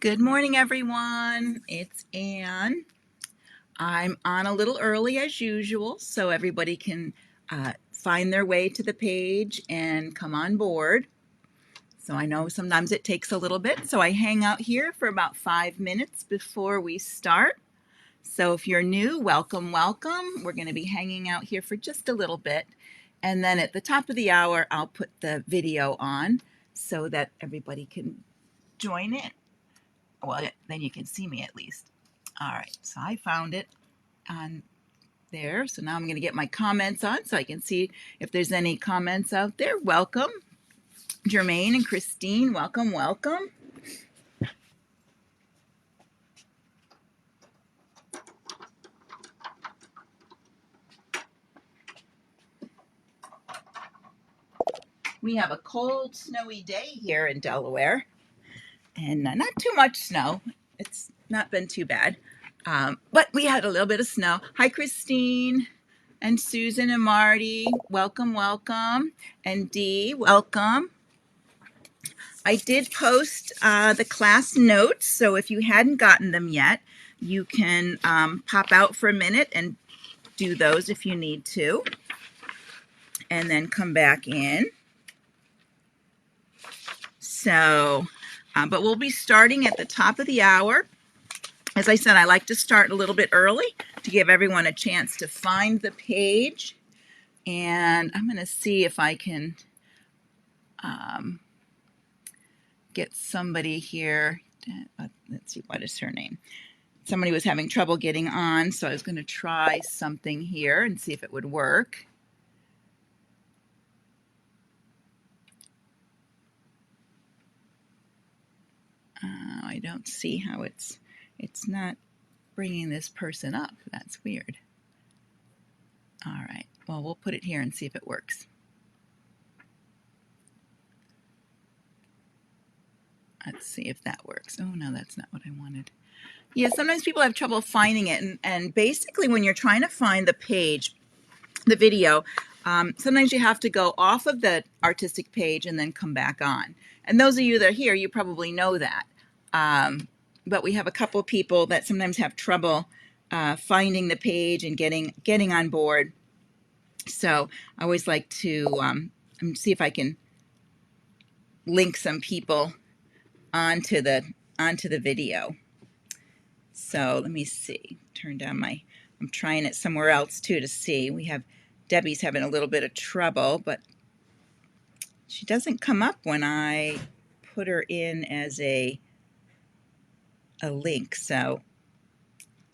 Good morning, everyone. It's Anne. I'm on a little early as usual, so everybody can find their way to the page and come on board. So I know sometimes it takes a little bit, so I hang out here for about 5 minutes before we start. So if you're new, welcome, welcome. We're going to be hanging out here for just a little bit. And then at the top of the hour, I'll put the video on so that everybody can join in. Well, then you can see me at least. All right, so I found it on there. So now I'm going to get my comments on so I can see if there's any comments out there. Welcome, Jermaine and Christine. Welcome, welcome. We have a cold, snowy day here in Delaware, and not too much snow. It's not been too bad, but we had a little bit of snow. Hi, Christine and Susan and Marty. Welcome, welcome. And Dee, welcome. I did post the class notes, so if you hadn't gotten them yet, you can pop out for a minute and do those if you need to, and then come back in. So, but we'll be starting at the top of the hour. As I said, I like to start a little bit early to give everyone a chance to find the page. And I'm going to see if I can get somebody here. Let's see, what is her name? Somebody was having trouble getting on, so I was going to try something here and see if it would work. I don't see how it's not bringing this person up. That's weird. All right, well, we'll put it here and see if it works. Let's see if that works. Oh, no, that's not what I wanted. Yeah, sometimes people have trouble finding it, and basically when you're trying to find the page, the video, sometimes you have to go off of the artistic page and then come back on. And those of you that are here, you probably know that. But we have a couple people that sometimes have trouble finding the page and getting on board. So I always like to see if I can link some people onto the video. So let me see. Turn down I'm trying it somewhere else too to see. We have Debbie's having a little bit of trouble, but she doesn't come up when I put her in as a link, so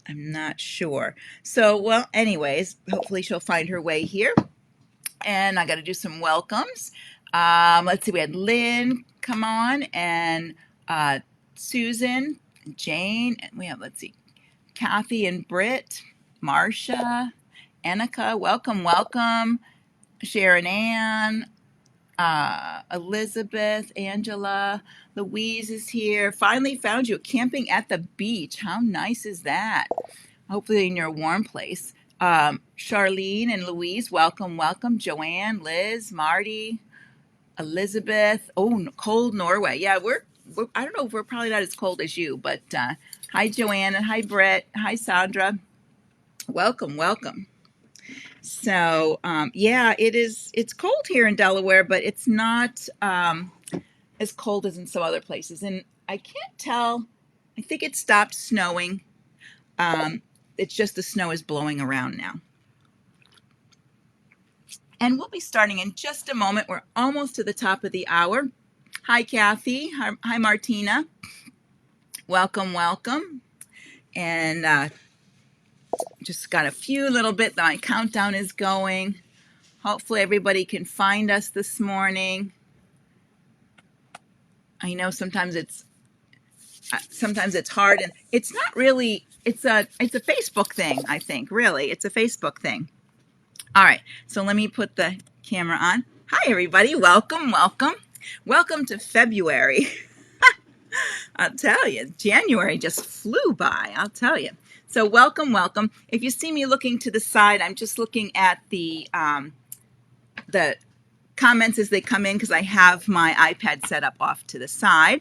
I'm not sure. So, well, anyways, hopefully she'll find her way here. And I got to do some welcomes. Let's see, we had Lynn come on, and Susan, Jane, and we have, let's see, Kathy and Britt, Marcia, Annika, welcome, welcome. Sharon Ann, Elizabeth, Angela, Louise is here. Finally found you camping at the beach. How nice is that? Hopefully in your warm place. Charlene and Louise, welcome, welcome. Joanne, Liz, Marty, Elizabeth. Oh, cold Norway. Yeah, we're I don't know if we're probably not as cold as you, but hi, Joanne, and hi, Brett. Hi, Sandra. Welcome, welcome. So, yeah, it's cold here in Delaware, but it's not as cold as in some other places. And I can't tell, I think it stopped snowing. It's just the snow is blowing around now. And we'll be starting in just a moment. We're almost to the top of the hour. Hi, Kathy. Hi, Martina. Welcome, welcome. And just got a few little bit. My countdown is going. Hopefully everybody can find us this morning. I know sometimes it's hard, and it's not really, it's a Facebook thing, I think, really. It's a Facebook thing. All right, so let me put the camera on. Hi, everybody. Welcome, welcome. Welcome to February. I'll tell you, January just flew by, I'll tell you. So welcome, welcome. If you see me looking to the side, I'm just looking at the comments as they come in because I have my iPad set up off to the side.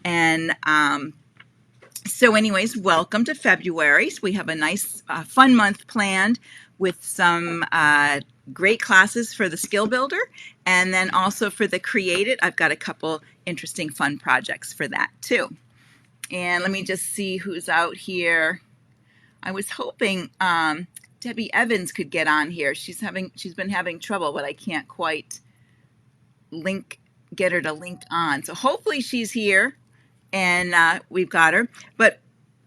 And So anyways, welcome to February. So we have a nice fun month planned with some great classes for the skill builder, and then also for the create it. I've got a couple interesting fun projects for that too. And let me just see who's out here. I was hoping Debbie Evans could get on here. She's been having trouble, but I can't quite get her to link on. So hopefully she's here and we've got her. But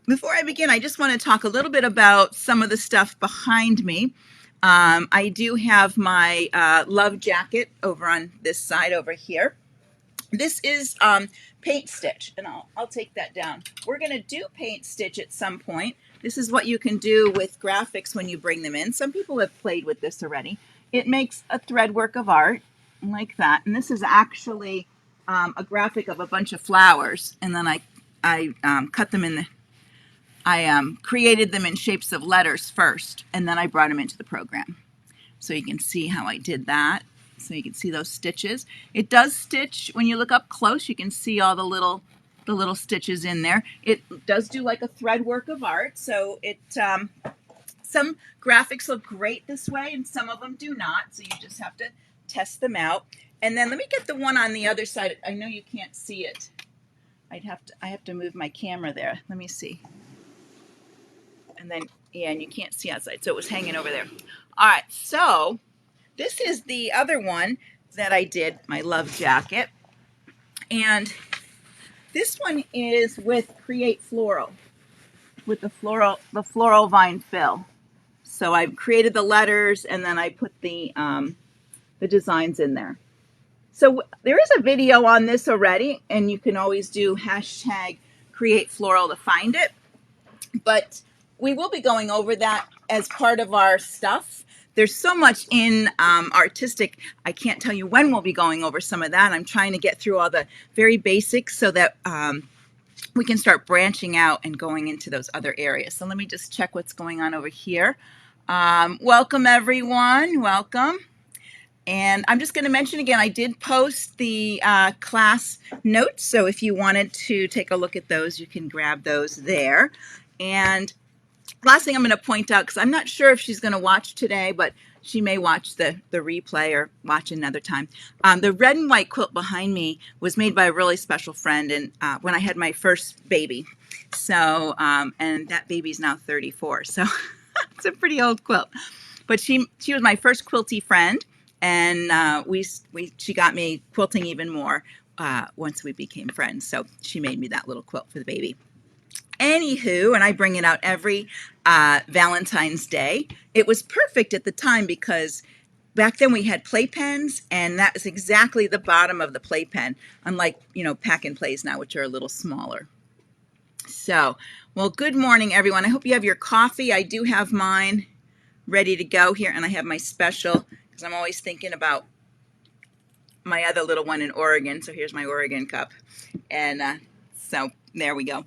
before I begin, I just want to talk a little bit about some of the stuff behind me. I do have my love jacket over on this side over here. This is paint stitch, and I'll take that down. We're going to do paint stitch at some point. This is what you can do with graphics when you bring them in. Some people have played with this already. It makes a thread work of art like that, and this is actually a graphic of a bunch of flowers, and then I cut them in the created them in shapes of letters first, and then I brought them into the program. So you can see how I did that. So you can see those stitches. It does stitch, when you look up close, you can see all the little stitches in there. It does do like a thread work of art. So some graphics look great this way and some of them do not. So you just have to test them out. And then let me get the one on the other side. I know you can't see it. I have to move my camera there. Let me see. And then, yeah, and you can't see outside, so it was hanging over there. All right, so this is the other one that I did, my love jacket. And this one is with Create Floral, with the floral vine fill. So I created the letters and then I put the designs in there. So there is a video on this already, and you can always do hashtag Create Floral to find it. But we will be going over that as part of our stuff. There's so much in artistic. I can't tell you when we'll be going over some of that. I'm trying to get through all the very basics so that we can start branching out and going into those other areas. So let me just check what's going on over here. Welcome, everyone. Welcome. And I'm just going to mention again, I did post the class notes. So if you wanted to take a look at those, you can grab those there. And last thing I'm going to point out, because I'm not sure if she's going to watch today, but she may watch the replay or watch another time. The red and white quilt behind me was made by a really special friend, and when I had my first baby. So, and that baby's now 34, so it's a pretty old quilt. But she was my first quilty friend, and she got me quilting even more once we became friends. So she made me that little quilt for the baby. Anywho, and I bring it out every Valentine's Day. It was perfect at the time because back then we had playpens, and that was exactly the bottom of the playpen, unlike, pack and plays now, which are a little smaller. So, well, good morning, everyone. I hope you have your coffee. I do have mine ready to go here, and I have my special because I'm always thinking about my other little one in Oregon. So here's my Oregon cup, and so there we go.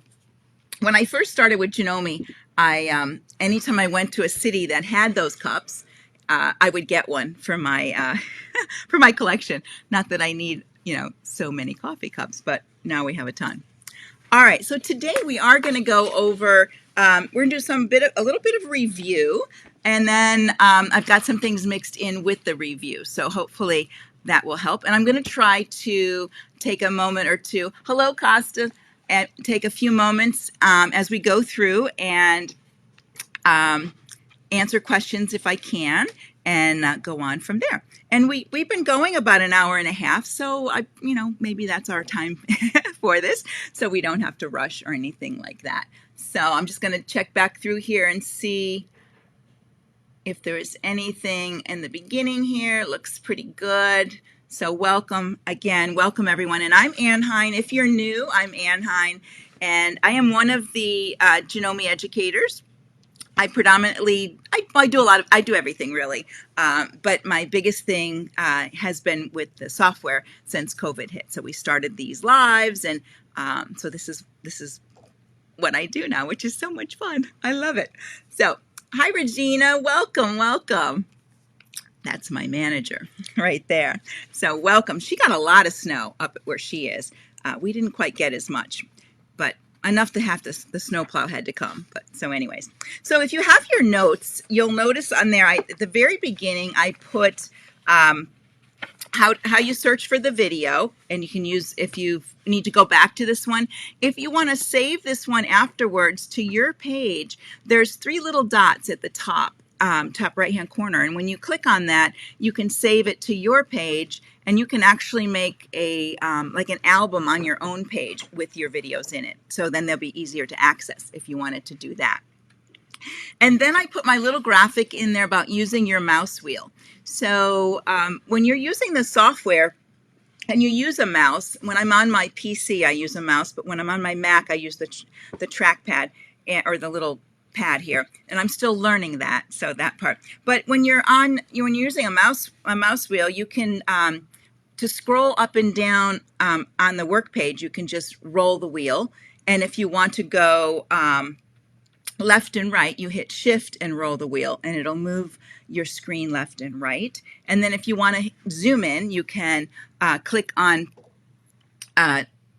When I first started with Janome, anytime I went to a city that had those cups, I would get one for my for my collection. Not that I need, so many coffee cups, but now we have a ton. All right, so today we are going to go over. We're going to do a little bit of review, and then I've got some things mixed in with the review. So hopefully that will help. And I'm going to try to take a moment or two. Hello, Costa. And take a few moments as we go through and answer questions if I can, and go on from there. And we've been going about an hour and a half, so maybe that's our time for this, so we don't have to rush or anything like that. So I'm just going to check back through here and see if there is anything in the beginning here. It looks pretty good. So welcome again, welcome everyone. And I'm Ann Hein. If you're new, I'm Ann Hein, and I am one of the Janome educators. I predominantly, I do everything really, but my biggest thing has been with the software since COVID hit. So we started these lives, and so this is what I do now, which is so much fun. I love it. So hi, Regina, welcome, welcome. That's my manager right there. So welcome. She got a lot of snow up where she is. We didn't quite get as much, but enough to have the snowplow had to come. But so anyways, so if you have your notes, you'll notice on there, at the very beginning, I put how you search for the video, and you can use, if you need to go back to this one, if you want to save this one afterwards to your page, there's 3 little dots at the top right hand corner, and when you click on that, you can save it to your page, and you can actually make a like an album on your own page with your videos in it. So then they'll be easier to access if you wanted to do that. And then I put my little graphic in there about using your mouse wheel. So when you're using the software and you use a mouse, when I'm on my PC, I use a mouse, but when I'm on my Mac, I use the trackpad or the little pad here, and I'm still learning that, so that part. But when you're using a mouse wheel, you can to scroll up and down on the work page, you can just roll the wheel, and if you want to go left and right, you hit shift and roll the wheel, and it'll move your screen left and right. And then if you want to zoom in, you can click on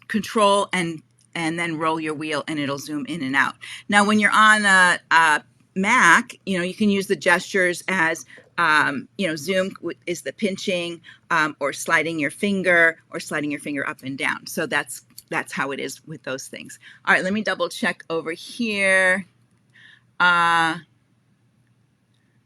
control and then roll your wheel, and it'll zoom in and out. Now when you're on a Mac, you can use the gestures as zoom is the pinching or sliding your finger up and down. So that's how it is with those things. All right, let me double check over here.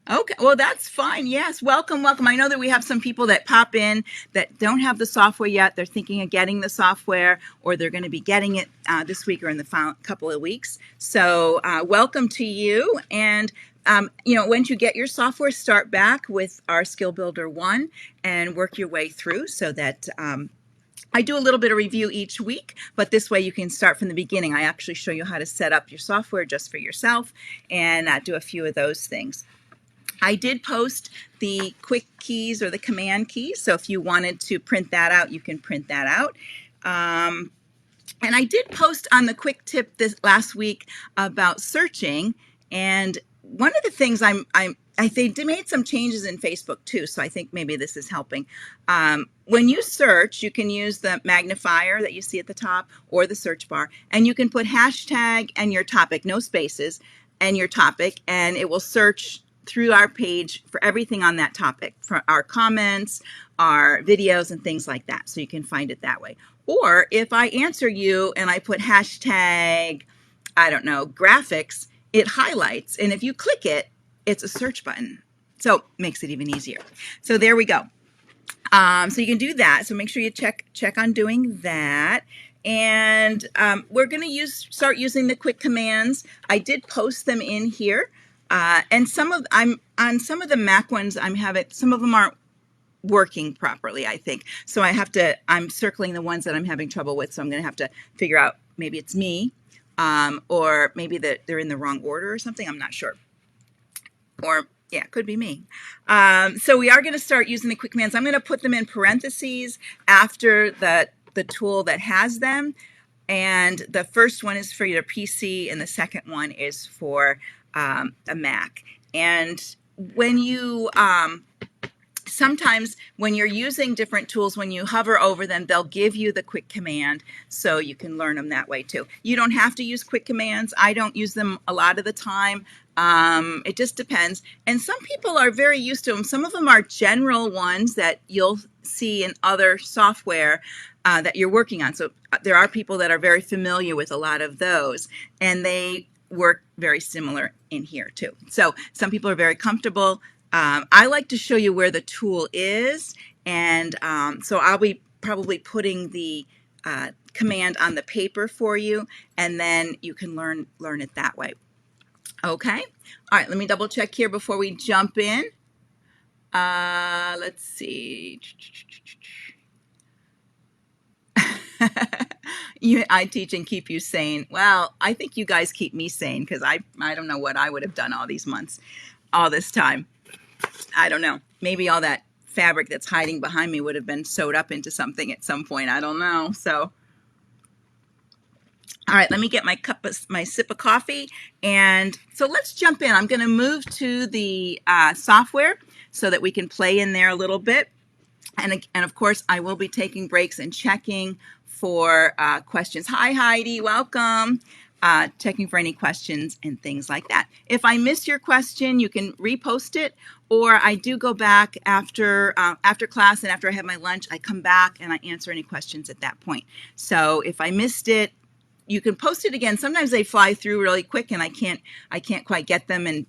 Okay, well, that's fine. Yes, welcome, welcome. I know that we have some people that pop in that don't have the software yet. They're thinking of getting the software, or they're going to be getting it this week or in the couple of weeks. So welcome to you. And once you get your software, start back with our Skill Builder 1 and work your way through, so that I do a little bit of review each week, but this way you can start from the beginning. I actually show you how to set up your software just for yourself and do a few of those things. I did post the quick keys or the command keys, so if you wanted to print that out, you can print that out. And I did post on the quick tip this last week about searching, and one of the things I think they made some changes in Facebook too, so I think maybe this is helping. When you search, you can use the magnifier that you see at the top or the search bar, and you can put hashtag and your topic, no spaces, and your topic, and it will search through our page for everything on that topic, for our comments, our videos, and things like that. So you can find it that way. Or if I answer you and I put hashtag, I don't know, graphics, it highlights. And if you click it, it's a search button. So it makes it even easier. So there we go. So you can do that. So make sure you check on doing that. And we're going to start using the quick commands. I did post them in here. And I'm on some of the Mac ones, some of them aren't working properly, I think. So I'm circling the ones that I'm having trouble with. So I'm going to have to figure out, maybe it's me, or maybe that they're in the wrong order or something. I'm not sure. Or yeah, it could be me. So we are going to start using the quick commands. I'm going to put them in parentheses after the tool that has them. And the first one is for your PC, and the second one is for a Mac. And when you sometimes when you're using different tools, when you hover over them, they'll give you the quick command, so you can learn them that way too. You don't have to use quick commands. I don't use them a lot of the time. It just depends. And some people are very used to them. Some of them are general ones that you'll see in other software that you're working on. So there are people that are very familiar with a lot of those, and they work very similar in here too. So some people are very comfortable. I like to show you where the tool is, and so I'll be probably putting the command on the paper for you, and then you can learn it that way. Okay. All right, let me double check here before we jump in. Let's see. I teach and keep you sane. Well, I think you guys keep me sane, because I don't know what I would have done all these months, all this time. I don't know. Maybe all that fabric that's hiding behind me would have been sewed up into something at some point. I don't know. So, all right, let me get my sip of coffee. And so let's jump in. I'm going to move to the software so that we can play in there a little bit. And of course, I will be taking breaks and checking for questions. Hi, Heidi, welcome. Checking for any questions and things like that. If I miss your question, you can repost it, or I do go back after class and after I have my lunch, I come back and I answer any questions at that point. So if I missed it, you can post it again. Sometimes they fly through really quick and I can't quite get them and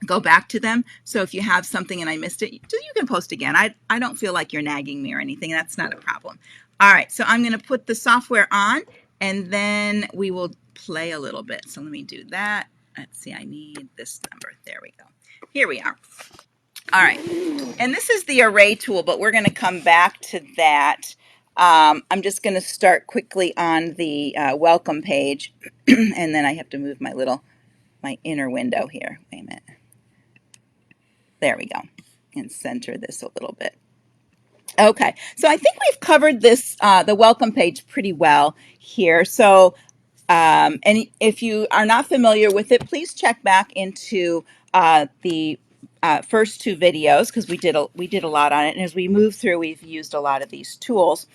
go back to them. So if you have something and I missed it, you can post again. I don't feel like you're nagging me or anything. That's not a problem. All right, so I'm going to put the software on and then we will play a little bit. So let me do that. Let's see, I need this number. There we go. Here we are. All right, and this is the array tool, but we're going to come back to that. I'm just going to start quickly on the welcome page, and then I have to move my inner window here. Wait a minute. There we go, and center this a little bit. Okay, so I think we've covered this, the welcome page pretty well here. So, and if you are not familiar with it, please check back into the first two videos because we did a lot on it. And as we move through, we've used a lot of these tools.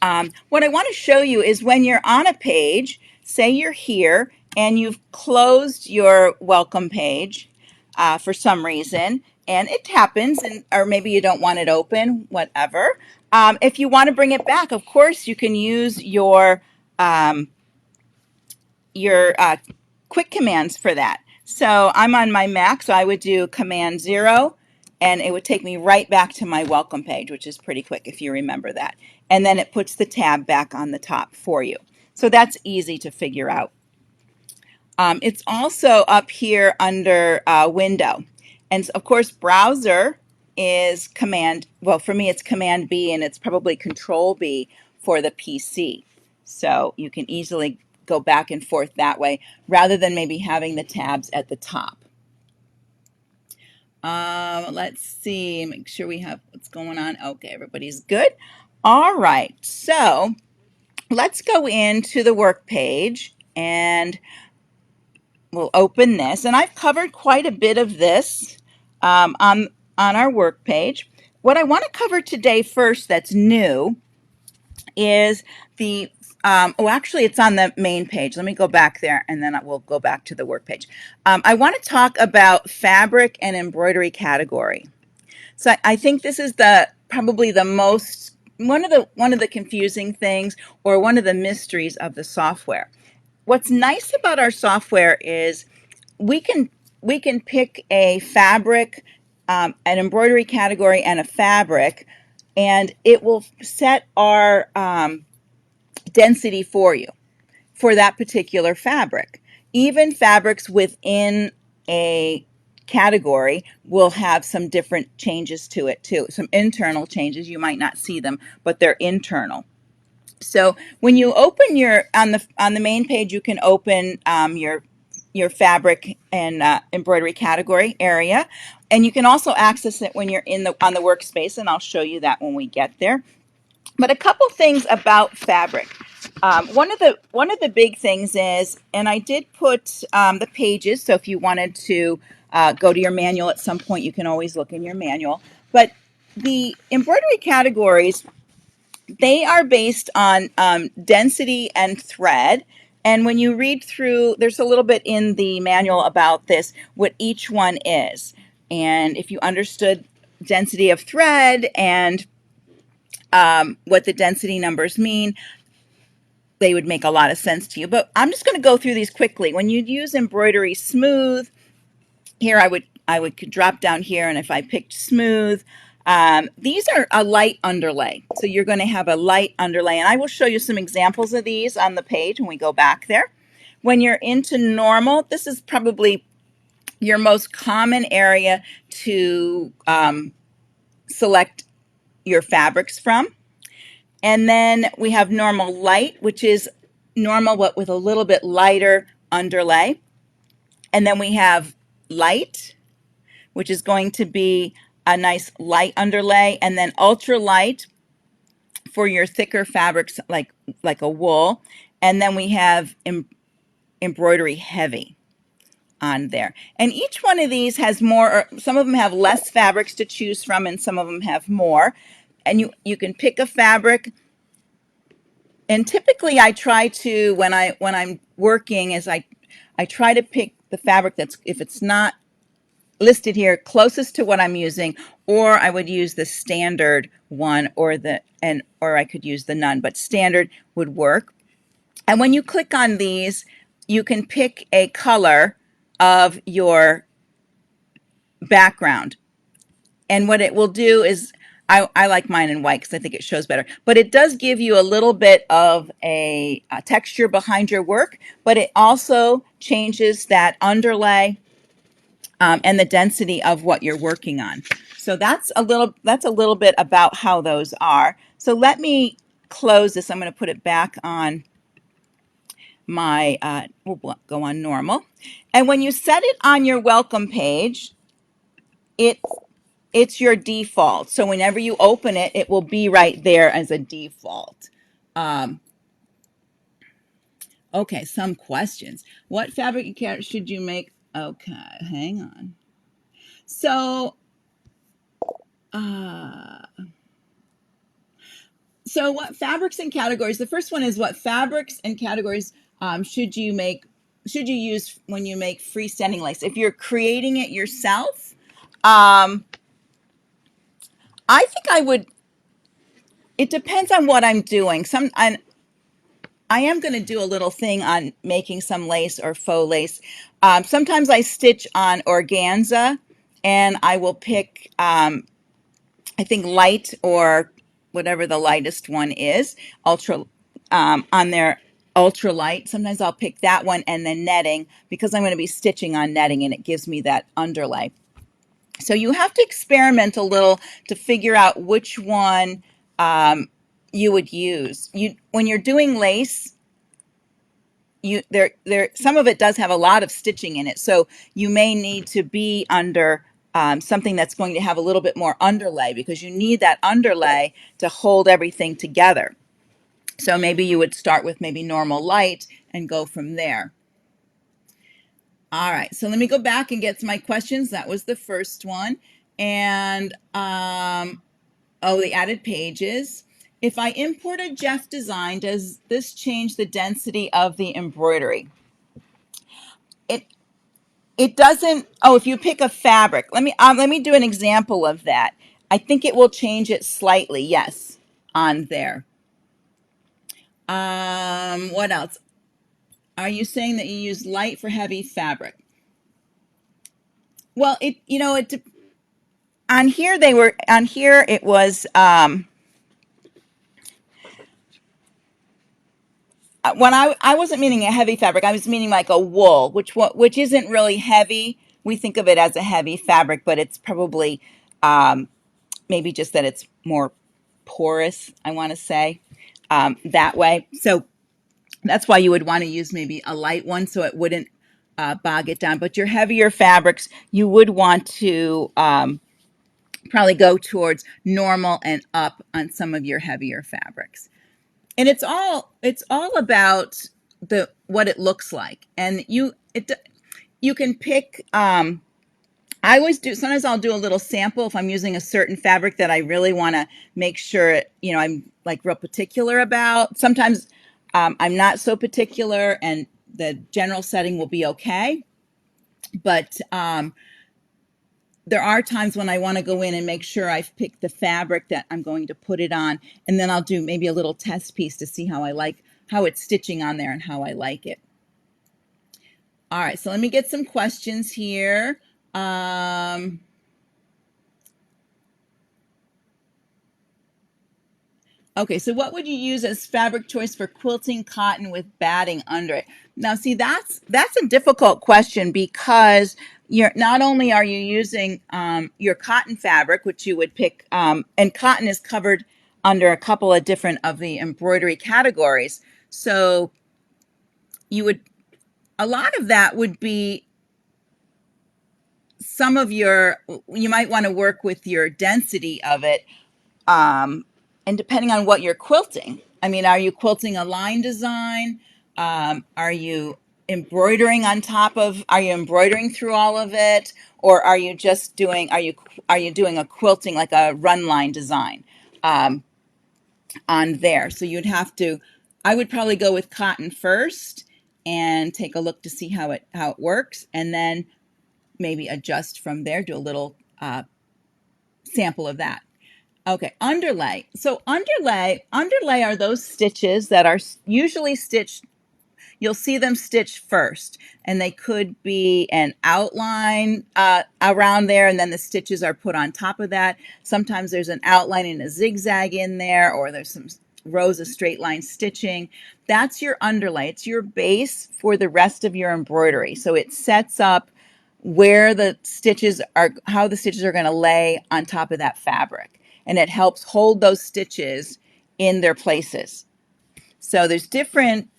What I want to show you is when you're on a page, say you're here and you've closed your welcome page for some reason, and it happens, or maybe you don't want it open, whatever. If you want to bring it back, of course, you can use your quick commands for that. So I'm on my Mac, so I would do Command 0, and it would take me right back to my welcome page, which is pretty quick if you remember that. And then it puts the tab back on the top for you. So that's easy to figure out. It's also up here under Window. And of course, Browser is Command, well, for me it's Command B, and it's probably Control B for the PC. So you can easily go back and forth that way rather than maybe having the tabs at the top. Let's see, make sure we have what's going on. Okay, everybody's good. All right, so let's go into the work page and we'll open this. And I've covered quite a bit of this on our work page. What I want to cover today first that's new is the actually, it's on the main page. Let me go back there, and then we'll go back to the work page. I want to talk about fabric and embroidery category. So I think this is probably the most one of the confusing things, or one of the mysteries of the software. What's nice about our software is we can pick a fabric, an embroidery category, and a fabric, and it will set our density for you for that particular fabric. Even fabrics within a category will have some different changes to it too. Some internal changes, you might not see them, but they're internal. So when you open on the main page, you can open your fabric and embroidery category area, and you can also access it when you're on the workspace, and I'll show you that when we get there. But a couple things about fabric. One of the big things is, and I did put the pages, so if you wanted to go to your manual at some point, you can always look in your manual. But the embroidery categories, they are based on density and thread. And when you read through, there's a little bit in the manual about this, what each one is. And if you understood density of thread and what the density numbers mean, they would make a lot of sense to you. But I'm just going to go through these quickly. When you use embroidery smooth, here I would drop down here, and if I picked smooth, these are a light underlay. So you're going to have a light underlay, and I will show you some examples of these on the page when we go back there. When you're into normal, this is probably your most common area to select your fabrics from. And then we have normal light, which is normal but with a little bit lighter underlay. And then we have light, which is going to be a nice light underlay, and then ultra light for your thicker fabrics like a wool. And then we have embroidery heavy. on there. And each one of these has more, or some of them have less fabrics to choose from, and some of them have more. And you can pick a fabric. And typically I try to, when I'm working, is I try to pick the fabric that's, if it's not listed here, closest to what I'm using, or I would use the standard one, or I could use the none, but standard would work. And when you click on these, you can pick a color of your background. And what it will do is, I like mine in white because I think it shows better, but it does give you a little bit of a texture behind your work, but it also changes that underlay and the density of what you're working on. So that's a little bit about how those are. So let me close this. I'm going to put it back on my, we'll go on normal. And when you set it on your welcome page, it's your default. So whenever you open it, it will be right there as a default. Okay, some questions. What fabric should you make? Okay, hang on. So, so what fabrics and categories? The first one is, what fabrics and categories should you use when you make freestanding lace? If you're creating it yourself, I think I would. It depends on what I'm doing. I am going to do a little thing on making some lace or faux lace. Sometimes I stitch on organza, and I will pick, I think, light, or whatever the lightest one is, ultra, on their ultra light. Sometimes I'll pick that one, and then netting, because I'm going to be stitching on netting, and it gives me that underlay. So you have to experiment a little to figure out which one you would use. When you're doing lace, some of it does have a lot of stitching in it, so you may need to be under something that's going to have a little bit more underlay, because you need that underlay to hold everything together. So maybe you would start with maybe normal light and go from there. All right, so let me go back and get to my questions. That was the first one. And the added pages. If I import a Jeff design, does this change the density of the embroidery? It doesn't. Oh, if you pick a fabric, let me do an example of that. I think it will change it slightly. Yes, on there. What else? Are you saying that you use light for heavy fabric? Well, on here it was, when I wasn't meaning a heavy fabric, I was meaning like a wool, which isn't really heavy. We think of it as a heavy fabric, but it's probably maybe just that it's more porous, I want to say, that way. So that's why you would want to use maybe a light one, so it wouldn't bog it down. But your heavier fabrics, you would want to probably go towards normal and up on some of your heavier fabrics. And it's all about what it looks like. And you can pick, I always do, sometimes I'll do a little sample if I'm using a certain fabric that I really want to make sure, I'm like real particular about. Sometimes I'm not so particular, and the general setting will be okay. But there are times when I want to go in and make sure I've picked the fabric that I'm going to put it on, and then I'll do maybe a little test piece to see how it's stitching on there and how I like it. All right, so let me get some questions here. Okay, so what would you use as fabric choice for quilting cotton with batting under it? Now, see, that's a difficult question, because not only are you using your cotton fabric, which you would pick, and cotton is covered under a couple of different of the embroidery categories. So a lot of that would be you might want to work with your density of it. And depending on what you're quilting, I mean, are you quilting a line design? Are you embroidering on top of, are you embroidering through all of it, or are you just doing, are you doing a quilting, like a run line design on there? So you'd have to, I would probably go with cotton first and take a look to see how it works, and then maybe adjust from there, do a little sample of that. Okay, underlay. So underlay are those stitches that are usually stitched. You'll see them stitched first, and they could be an outline around there, and then the stitches are put on top of that. Sometimes there's an outline and a zigzag in there, or there's some rows of straight line stitching. That's your underlay. It's your base for the rest of your embroidery. So it sets up where the stitches are, how the stitches are going to lay on top of that fabric, and it helps hold those stitches in their places. So there's different,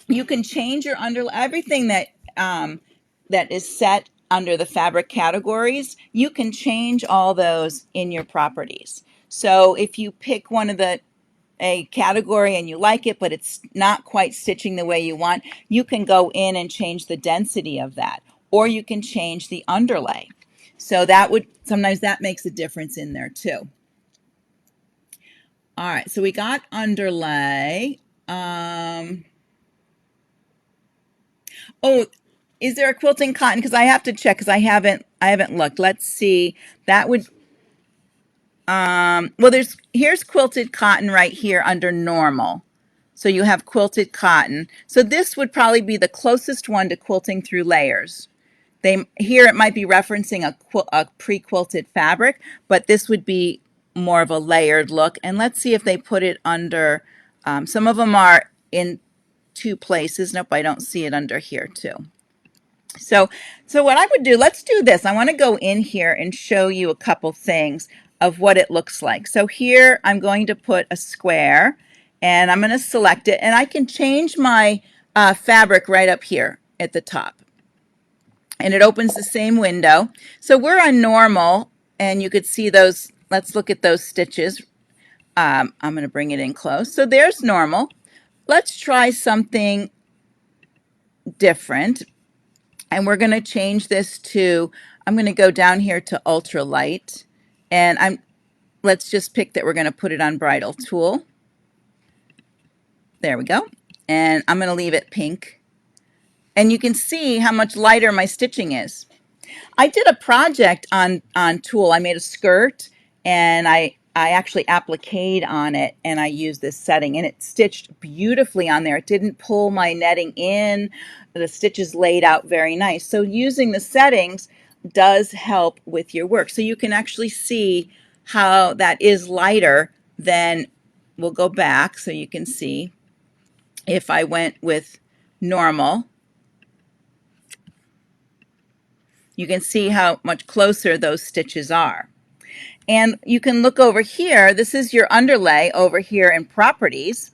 you can change your underlay, everything that that is set under the fabric categories, you can change all those in your properties. So if you pick one of a category and you like it, but it's not quite stitching the way you want, you can go in and change the density of that, or you can change the underlay. So that would, sometimes that makes a difference in there too. All right, so we got underlay. Oh, is there a quilting cotton? Because I have to check, because I haven't looked. Let's see. That would, well, here's quilted cotton right here under normal. So you have quilted cotton. So this would probably be the closest one to quilting through layers. Here it might be referencing a pre-quilted fabric, but this would be more of a layered look. And let's see if they put it under, some of them are in two places. Nope, I don't see it under here too. So what I would do, let's do this. I want to go in here and show you a couple things of what it looks like. So here I'm going to put a square, and I'm going to select it, and I can change my fabric right up here at the top. And it opens the same window. So we're on normal, and you could see those. Let's look at those stitches. I'm going to bring it in close. So there's normal. Let's try something different. And we're going to change this to, I'm going to go down here to ultralight, and let's just pick that we're going to put it on bridal tulle. There we go. And I'm going to leave it pink. And you can see how much lighter my stitching is. I did a project on tulle. I made a skirt, and I actually appliqued on it, and I used this setting, and it stitched beautifully on there. It didn't pull my netting in. The stitches laid out very nice. So using the settings does help with your work. So you can actually see how that is lighter than, we'll go back so you can see if I went with normal. You can see how much closer those stitches are. And you can look over here. This is your underlay over here in properties.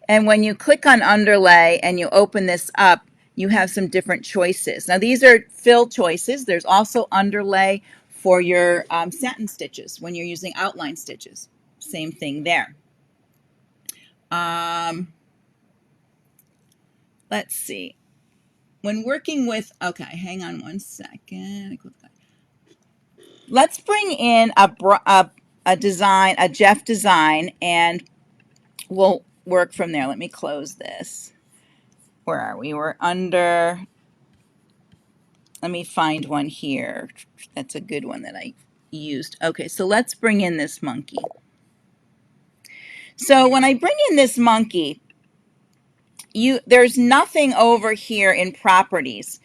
And when you click on underlay and you open this up, you have some different choices. Now these are fill choices. There's also underlay for your satin stitches when you're using outline stitches. Same thing there. Let's see. When working with, okay, hang on one second. Let's bring in a design, a Jeff design, and we'll work from there. Let me close this. Where are we? We're under, let me find one here. That's a good one that I used. Okay, so let's bring in this monkey. So when I bring in this monkey, there's nothing over here in properties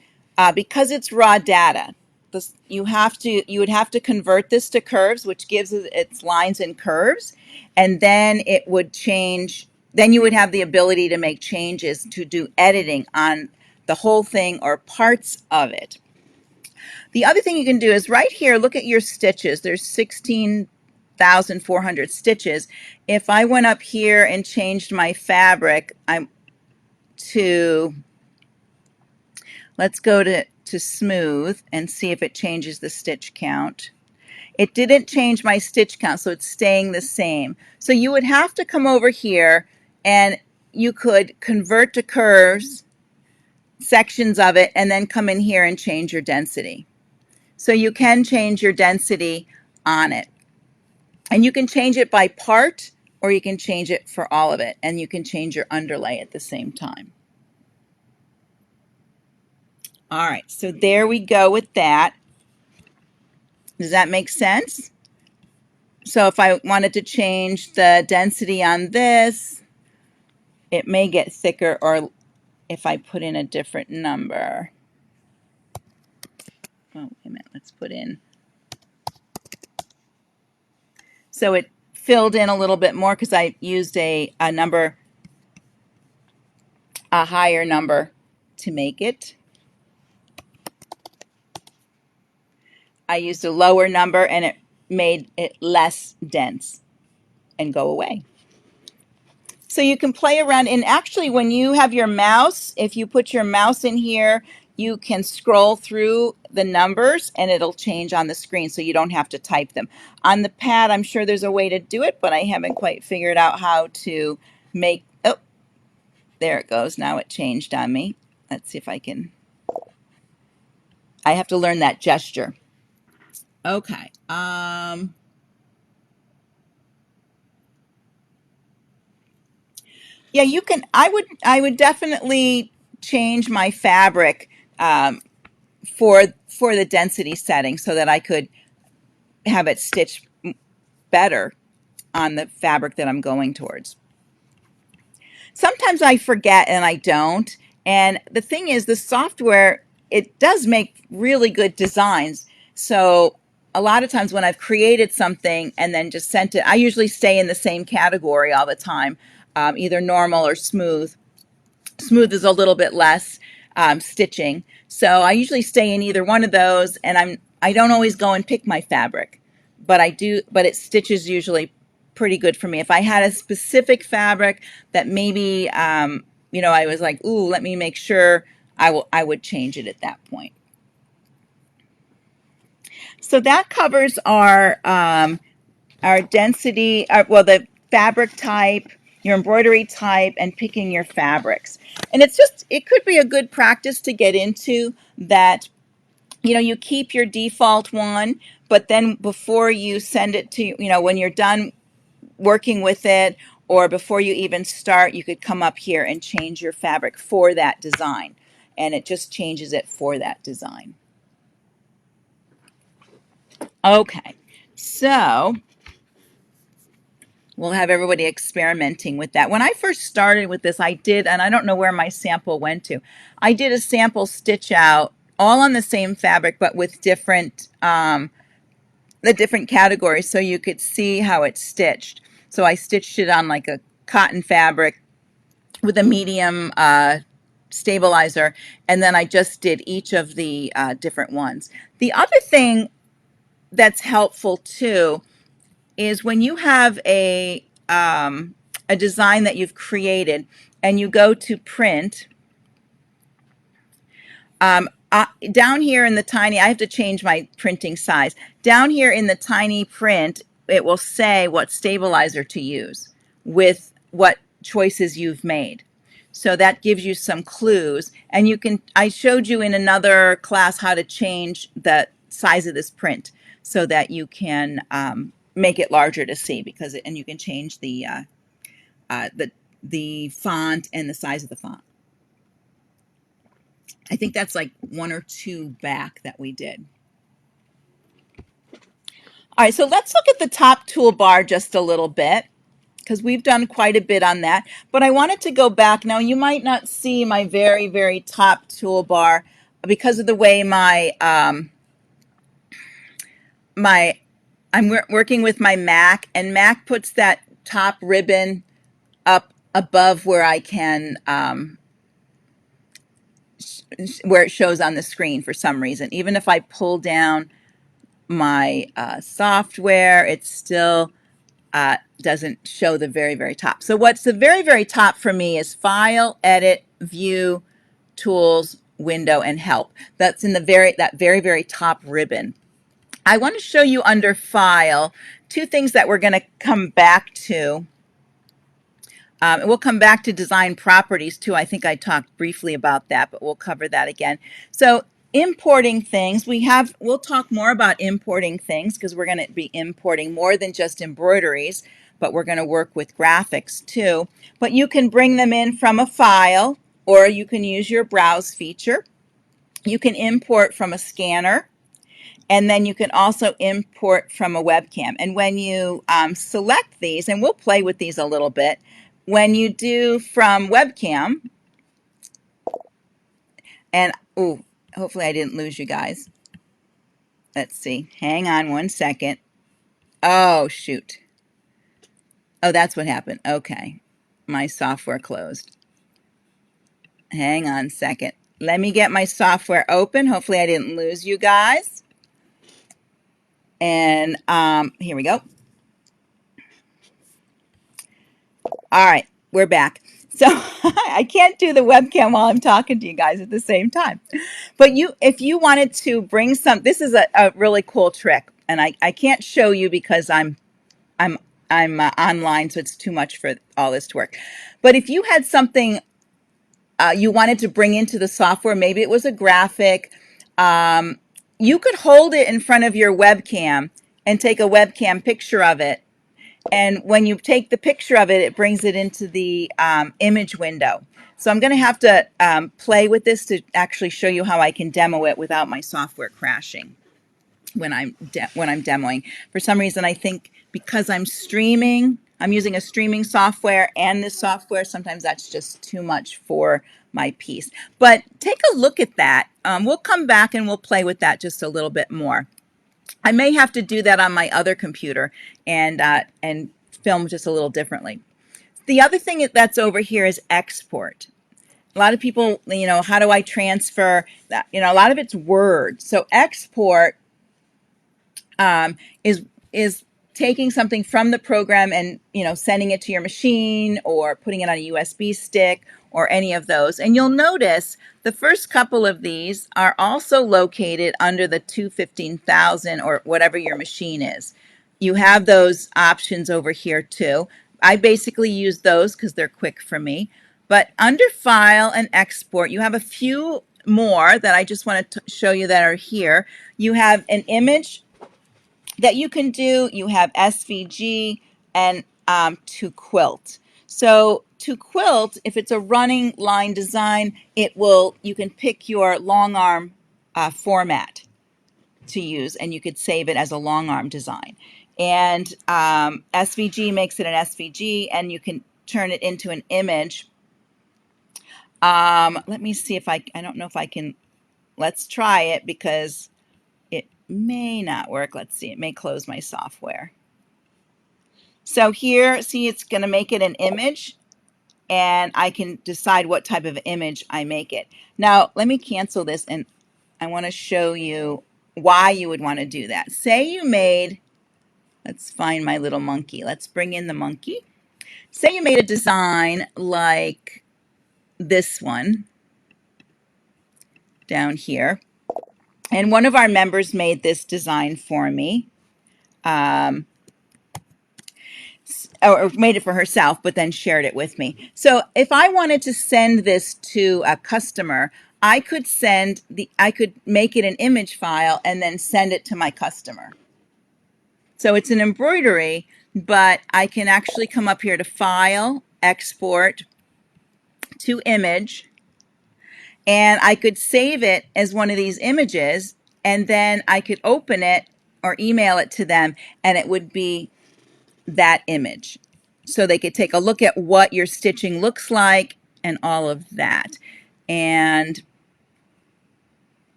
because it's raw data. You would have to convert this to curves, which gives it its lines and curves, and then it would change. Then you would have the ability to make changes to do editing on the whole thing or parts of it. The other thing you can do is right here, look at your stitches. There's 16,400 stitches. If I went up here and changed my fabric, let's go to smooth and see if it changes the stitch count. It didn't change my stitch count, so it's staying the same. So you would have to come over here and you could convert to curves sections of it and then come in here and change your density. So you can change your density on it. And you can change it by part, or you can change it for all of it. And you can change your underlay at the same time. All right, so there we go with that. Does that make sense? So if I wanted to change the density on this, it may get thicker, or if I put in a different number. Oh, wait a minute, let's put in. So it filled in a little bit more because I used a number, a higher number to make it. I used a lower number and it made it less dense and go away. So you can play around, and actually when you have your mouse, if you put your mouse in here, you can scroll through the numbers and it'll change on the screen so you don't have to type them. On the pad, I'm sure there's a way to do it, but I haven't quite figured out how to make, oh, there it goes. Now it changed on me. Let's see if I can, I have to learn that gesture. Okay. Yeah, you can. I would definitely change my fabric for the density setting so that I could have it stitched better on the fabric that I'm going towards. Sometimes I forget and I don't. And the thing is, the software, it does make really good designs. So a lot of times when I've created something and then just sent it, I usually stay in the same category all the time, either normal or smooth. Smooth is a little bit less stitching. So I usually stay in either one of those, and I don't always go and pick my fabric, but I do, but it stitches usually pretty good for me. If I had a specific fabric that maybe, you know, I was like, ooh, let me make sure, I would change it at that point. So that covers our density, well, the fabric type, your embroidery type, and picking your fabrics. And it's just, it could be a good practice to get into that, you know, you keep your default one, but then before you send it to, you know, when you're done working with it, or before you even start, you could come up here and change your fabric for that design. And it just changes it for that design. Okay, so we'll have everybody experimenting with that. When I first started with this, I did, and I don't know where my sample went to, I did a sample stitch out all on the same fabric, but with different, the different categories so you could see how it's stitched. So I stitched it on like a cotton fabric with a medium stabilizer, and then I just did each of the different ones. The other thing that's helpful too is when you have a design that you've created and you go to print, down here in the tiny, I have to change my printing size. Down here in the tiny print, it will say what stabilizer to use with what choices you've made. So that gives you some clues. And you can, I showed you in another class how to change the size of this print so that you can make it larger to see, because and you can change the font and the size of the font. I think that's like 1 or 2 back that we did. All right, so let's look at the top toolbar just a little bit, because we've done quite a bit on that. But I wanted to go back. Now, you might not see my very, very top toolbar because of the way I'm working with my Mac, and Mac puts that top ribbon up above where I can, where it shows on the screen for some reason. Even if I pull down my software, it still doesn't show the very, very top. So what's the very, very top for me is File, Edit, View, Tools, Window, and Help. That's in the that very, very top ribbon. I want to show you under File 2 things that we're going to come back to. And we'll come back to design properties too. I think I talked briefly about that, but we'll cover that again. So importing things, we'll talk more about importing things because we're going to be importing more than just embroideries, but we're going to work with graphics too. But you can bring them in from a file, or you can use your browse feature. You can import from a scanner, and then you can also import from a webcam. And when you select these, and we'll play with these a little bit, when you do from webcam, and ooh, hopefully I didn't lose you guys. Let's see. Hang on one second. Oh, shoot. Oh, that's what happened. Okay. My software closed. Hang on a second. Let me get my software open. Hopefully I didn't lose you guys. And here we go. All right, we're back. So I can't do the webcam while I'm talking to you guys at the same time. But if you wanted to bring this is a really cool trick, and I can't show you because I'm online, so it's too much for all this to work. But if you had something you wanted to bring into the software, maybe it was a graphic, you could hold it in front of your webcam and take a webcam picture of it. And when you take the picture of it, it brings it into the image window. So I'm going to have to play with this to actually show you how I can demo it without my software crashing when I'm demoing. For some reason, I think because I'm streaming, I'm using a streaming software and this software, sometimes that's just too much for my piece. But take a look at that. We'll come back and we'll play with that just a little bit more. I may have to do that on my other computer and film just a little differently. The other thing that's over here is export. A lot of people, how do I transfer that? A lot of it's Word. So export is taking something from the program and sending it to your machine or putting it on a USB stick or any of those. And you'll notice the first couple of these are also located under the 215,000 or whatever your machine is. You have those options over here too. I basically use those because they're quick for me. But under File and Export, you have a few more that I just want to show you that are here. You have an image that you can do. You have SVG and to quilt. So to quilt, if it's a running line design, you can pick your long arm format to use, and you could save it as a long arm design. And SVG makes it an SVG, and you can turn it into an image. Let me see if I don't know if I can, let's try it because it may not work. Let's see, it may close my software. So here, see, it's going to make it an image, and I can decide what type of image I make it. Now, let me cancel this, and I want to show you why you would want to do that. Say you made, let's find my little monkey. Let's bring in the monkey. Say you made a design like this one down here, and one of our members made this design for me. Or made it for herself, but then shared it with me. So if I wanted to send this to a customer, I could make it an image file and then send it to my customer. So it's an embroidery, but I can actually come up here to File, Export to Image, and I could save it as one of these images, and then I could open it or email it to them, and it would be that image. So they could take a look at what your stitching looks like and all of that. And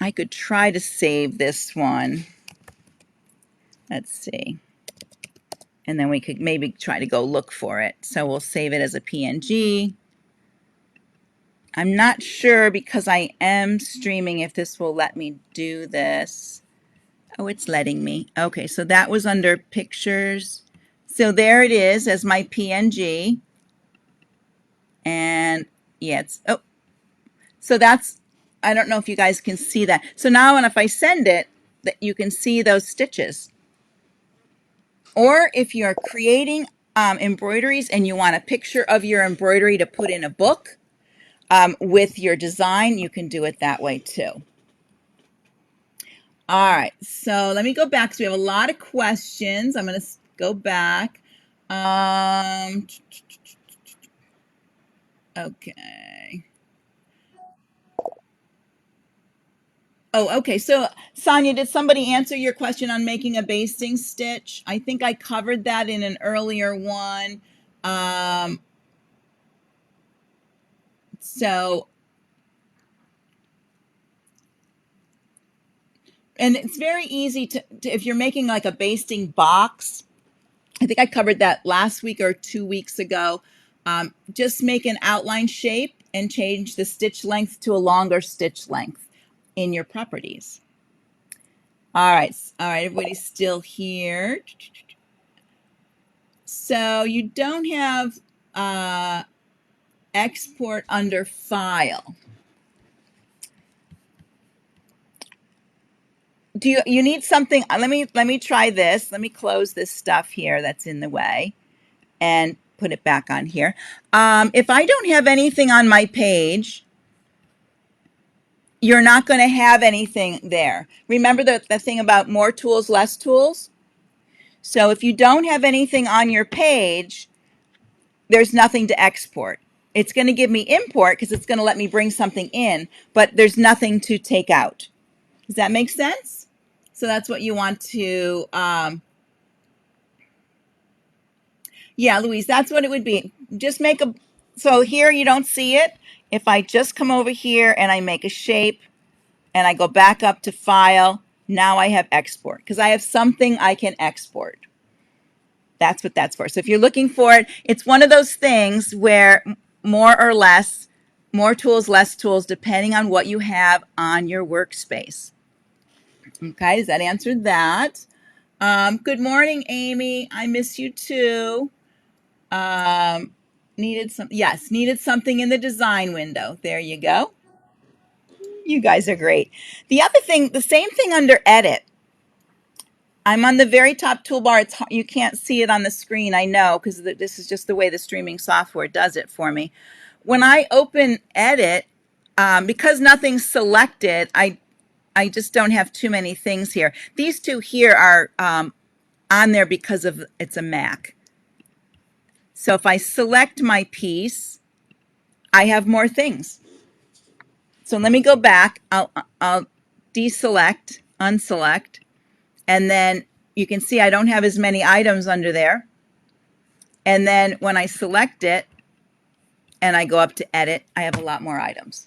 I could try to save this one. Let's see. And then we could maybe try to go look for it. So we'll save it as a PNG. I'm not sure because I am streaming if this will let me do this. Oh, it's letting me. Okay, so that was under Pictures. So there it is as my PNG. And yeah, so that's, I don't know if you guys can see that. So now if I send it, that you can see those stitches. Or if you're creating embroideries and you want a picture of your embroidery to put in a book with your design, you can do it that way too. All right, so let me go back because we have a lot of questions. I'm going to go back. Okay. Oh, okay. So, Sonia, did somebody answer your question on making a basting stitch? I think I covered that in an earlier one. Um, so, and it's very easy to if you're making like a basting box. I think I covered that last week or 2 weeks ago. Just make an outline shape and change the stitch length to a longer stitch length in your properties. All right, everybody's still here. So you don't have export under file. Do you need something? Let me try this. Let me close this stuff here that's in the way and put it back on here. If I don't have anything on my page, you're not going to have anything there. Remember the thing about more tools, less tools? So if you don't have anything on your page, there's nothing to export. It's going to give me import because it's going to let me bring something in, but there's nothing to take out. Does that make sense? So that's what you want to, yeah, Louise, that's what it would be. Just make a, so here you don't see it. If I just come over here and I make a shape and I go back up to file, now I have export because I have something I can export. That's what that's for. So if you're looking for it, it's one of those things where more or less, more tools, less tools, depending on what you have on your workspace. Okay, does that answer that? Good morning, Amy. I miss you too. Needed something in the design window. There you go. You guys are great. The other thing, the same thing under edit. I'm on the very top toolbar. You can't see it on the screen, I know, because this is just the way the streaming software does it for me. When I open edit, because nothing's selected, I just don't have too many things here. These two here are on there because of it's a Mac. So if I select my piece, I have more things. So let me go back. I'll deselect, unselect, and then you can see I don't have as many items under there. And then when I select it and I go up to edit, I have a lot more items.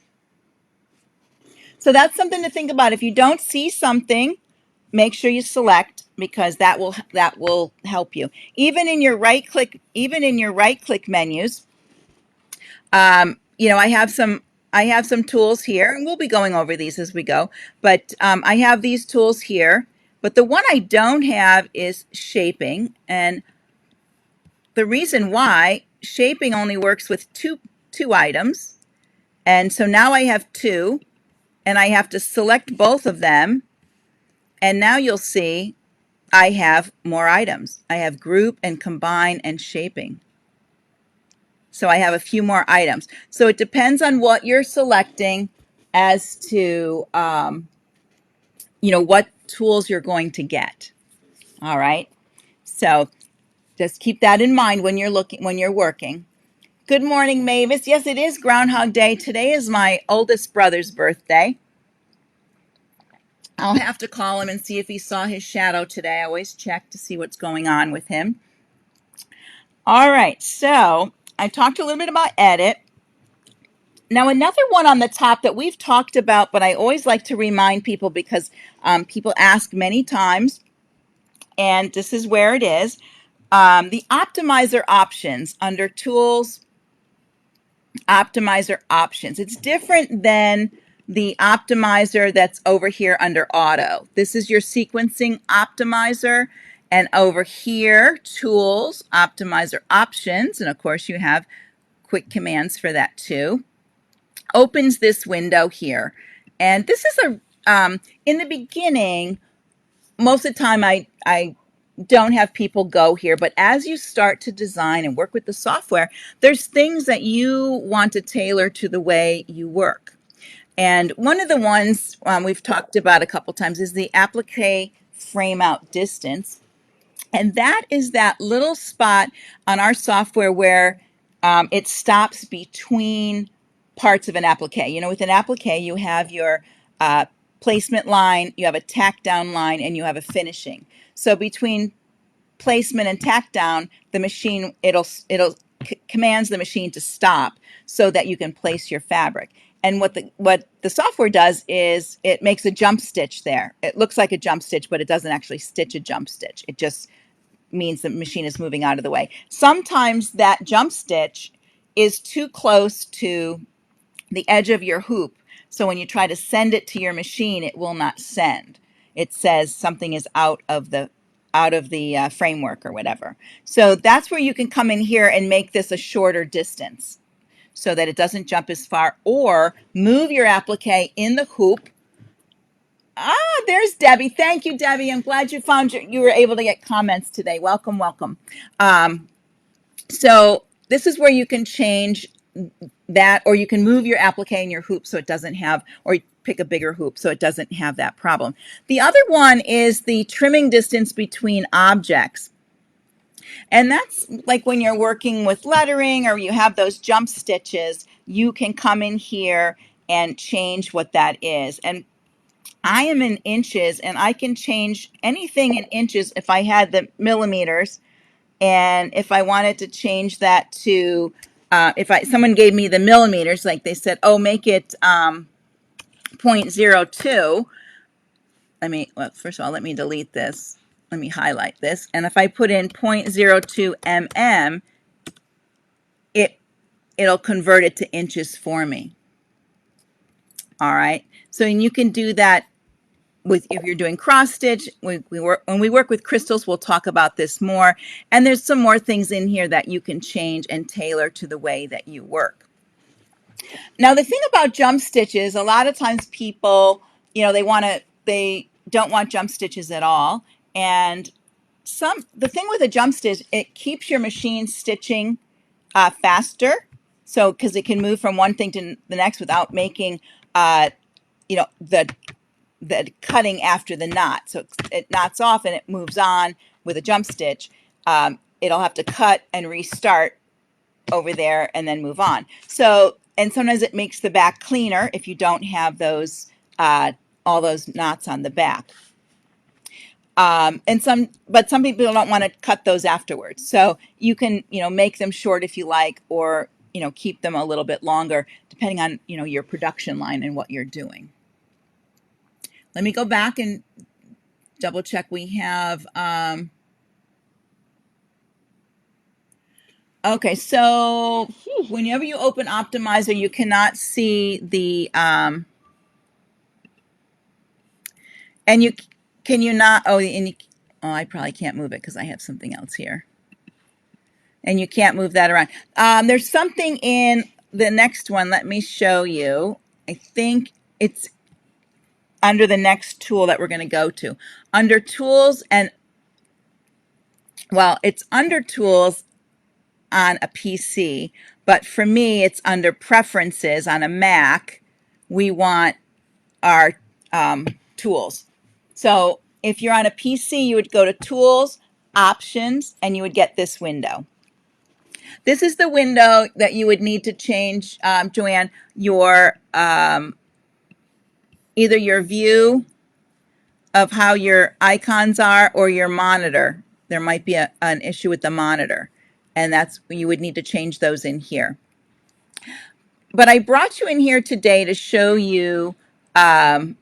So that's something to think about. If you don't see something, make sure you select because that will help you. Even in your right click menus, you know, I have some tools here, and we'll be going over these as we go. But I have these tools here. But the one I don't have is shaping, and the reason why shaping only works with two items, and so now I have two, and I have to select both of them, and now you'll see I have more items. I have group and combine and shaping. So I have a few more items. So it depends on what you're selecting as to, you know, what tools you're going to get. All right. So just keep that in mind when you're working. Good morning, Mavis. Yes, it is Groundhog Day. Today is my oldest brother's birthday. I'll have to call him and see if he saw his shadow today. I always check to see what's going on with him. All right, so I talked a little bit about edit. Now, another one on the top that we've talked about, but I always like to remind people because people ask many times, and this is where it is. The optimizer options under tools, optimizer options. It's different than the optimizer that's over here under auto. This is your sequencing optimizer. And over here, tools, optimizer options. And of course, you have quick commands for that too. Opens this window here. And this is in the beginning, most of the time I don't have people go here, but as you start to design and work with the software, there's things that you want to tailor to the way you work. And one of the ones we've talked about a couple times is the applique frame out distance. And that is that little spot on our software where it stops between parts of an applique. You know, with an applique, you have your placement line, you have a tack down line, and you have a finishing. So between placement and tack down, the machine, it'll commands the machine to stop so that you can place your fabric. And what the software does is it makes a jump stitch there. It looks like a jump stitch, but it doesn't actually stitch a jump stitch. It just means the machine is moving out of the way. Sometimes that jump stitch is too close to the edge of your hoop. So when you try to send it to your machine, it will not send. It says something is out of the framework or whatever. So that's where you can come in here and make this a shorter distance so that it doesn't jump as far, or move your applique in the hoop. Ah, there's Debbie. Thank you, Debbie. I'm glad you found you were able to get comments today. Welcome, welcome. So this is where you can change that, or you can move your applique in your hoop so it doesn't have, or pick a bigger hoop so it doesn't have that problem. The other one is the trimming distance between objects. And that's like when you're working with lettering or you have those jump stitches, you can come in here and change what that is. And I am in inches, and I can change anything in inches if I had the millimeters. And if I wanted to change that to, someone gave me the millimeters, like they said, oh, make it 0.02. Well, first of all, let me delete this. Let me highlight this. And if I put in 0.02 mm, it'll convert it to inches for me. All right. So you can do that if you're doing cross stitch. When we work with crystals, we'll talk about this more. And there's some more things in here that you can change and tailor to the way that you work. Now, the thing about jump stitches, a lot of times people, they don't want jump stitches at all. And the thing with a jump stitch, it keeps your machine stitching faster. So, because it can move from one thing to the next without making, the cutting after the knot. So it knots off and it moves on with a jump stitch. It'll have to cut and restart over there and then move on. So, and sometimes it makes the back cleaner if you don't have those, all those knots on the back. But some people don't want to cut those afterwards. So you can, make them short if you like, or, keep them a little bit longer depending on, your production line and what you're doing. Let me go back and double check. We have, okay, so whenever you open Optimizer, you cannot see the, I probably can't move it because I have something else here. And you can't move that around. There's something in the next one. Let me show you. I think it's under the next tool that we're going to go to. Under Tools it's under Tools on a PC, but for me, it's under Preferences on a Mac. We want our tools. So if you're on a PC, you would go to Tools, Options, and you would get this window. This is the window that you would need to change, Joanne, your either your view of how your icons are or your monitor. There might be an issue with the monitor, and you would need to change those in here. But I brought you in here today to show you, again,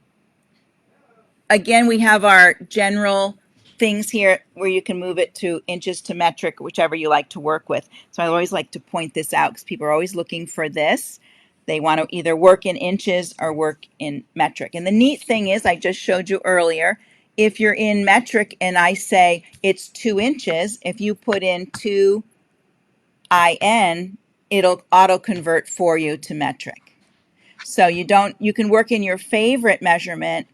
we have our general things here where you can move it to inches to metric, whichever you like to work with. So I always like to point this out because people are always looking for this. They want to either work in inches or work in metric. And the neat thing is, I just showed you earlier, if you're in metric and I say it's 2 inches, if you put in 2 IN, it'll auto convert for you to metric. So you can work in your favorite measurement,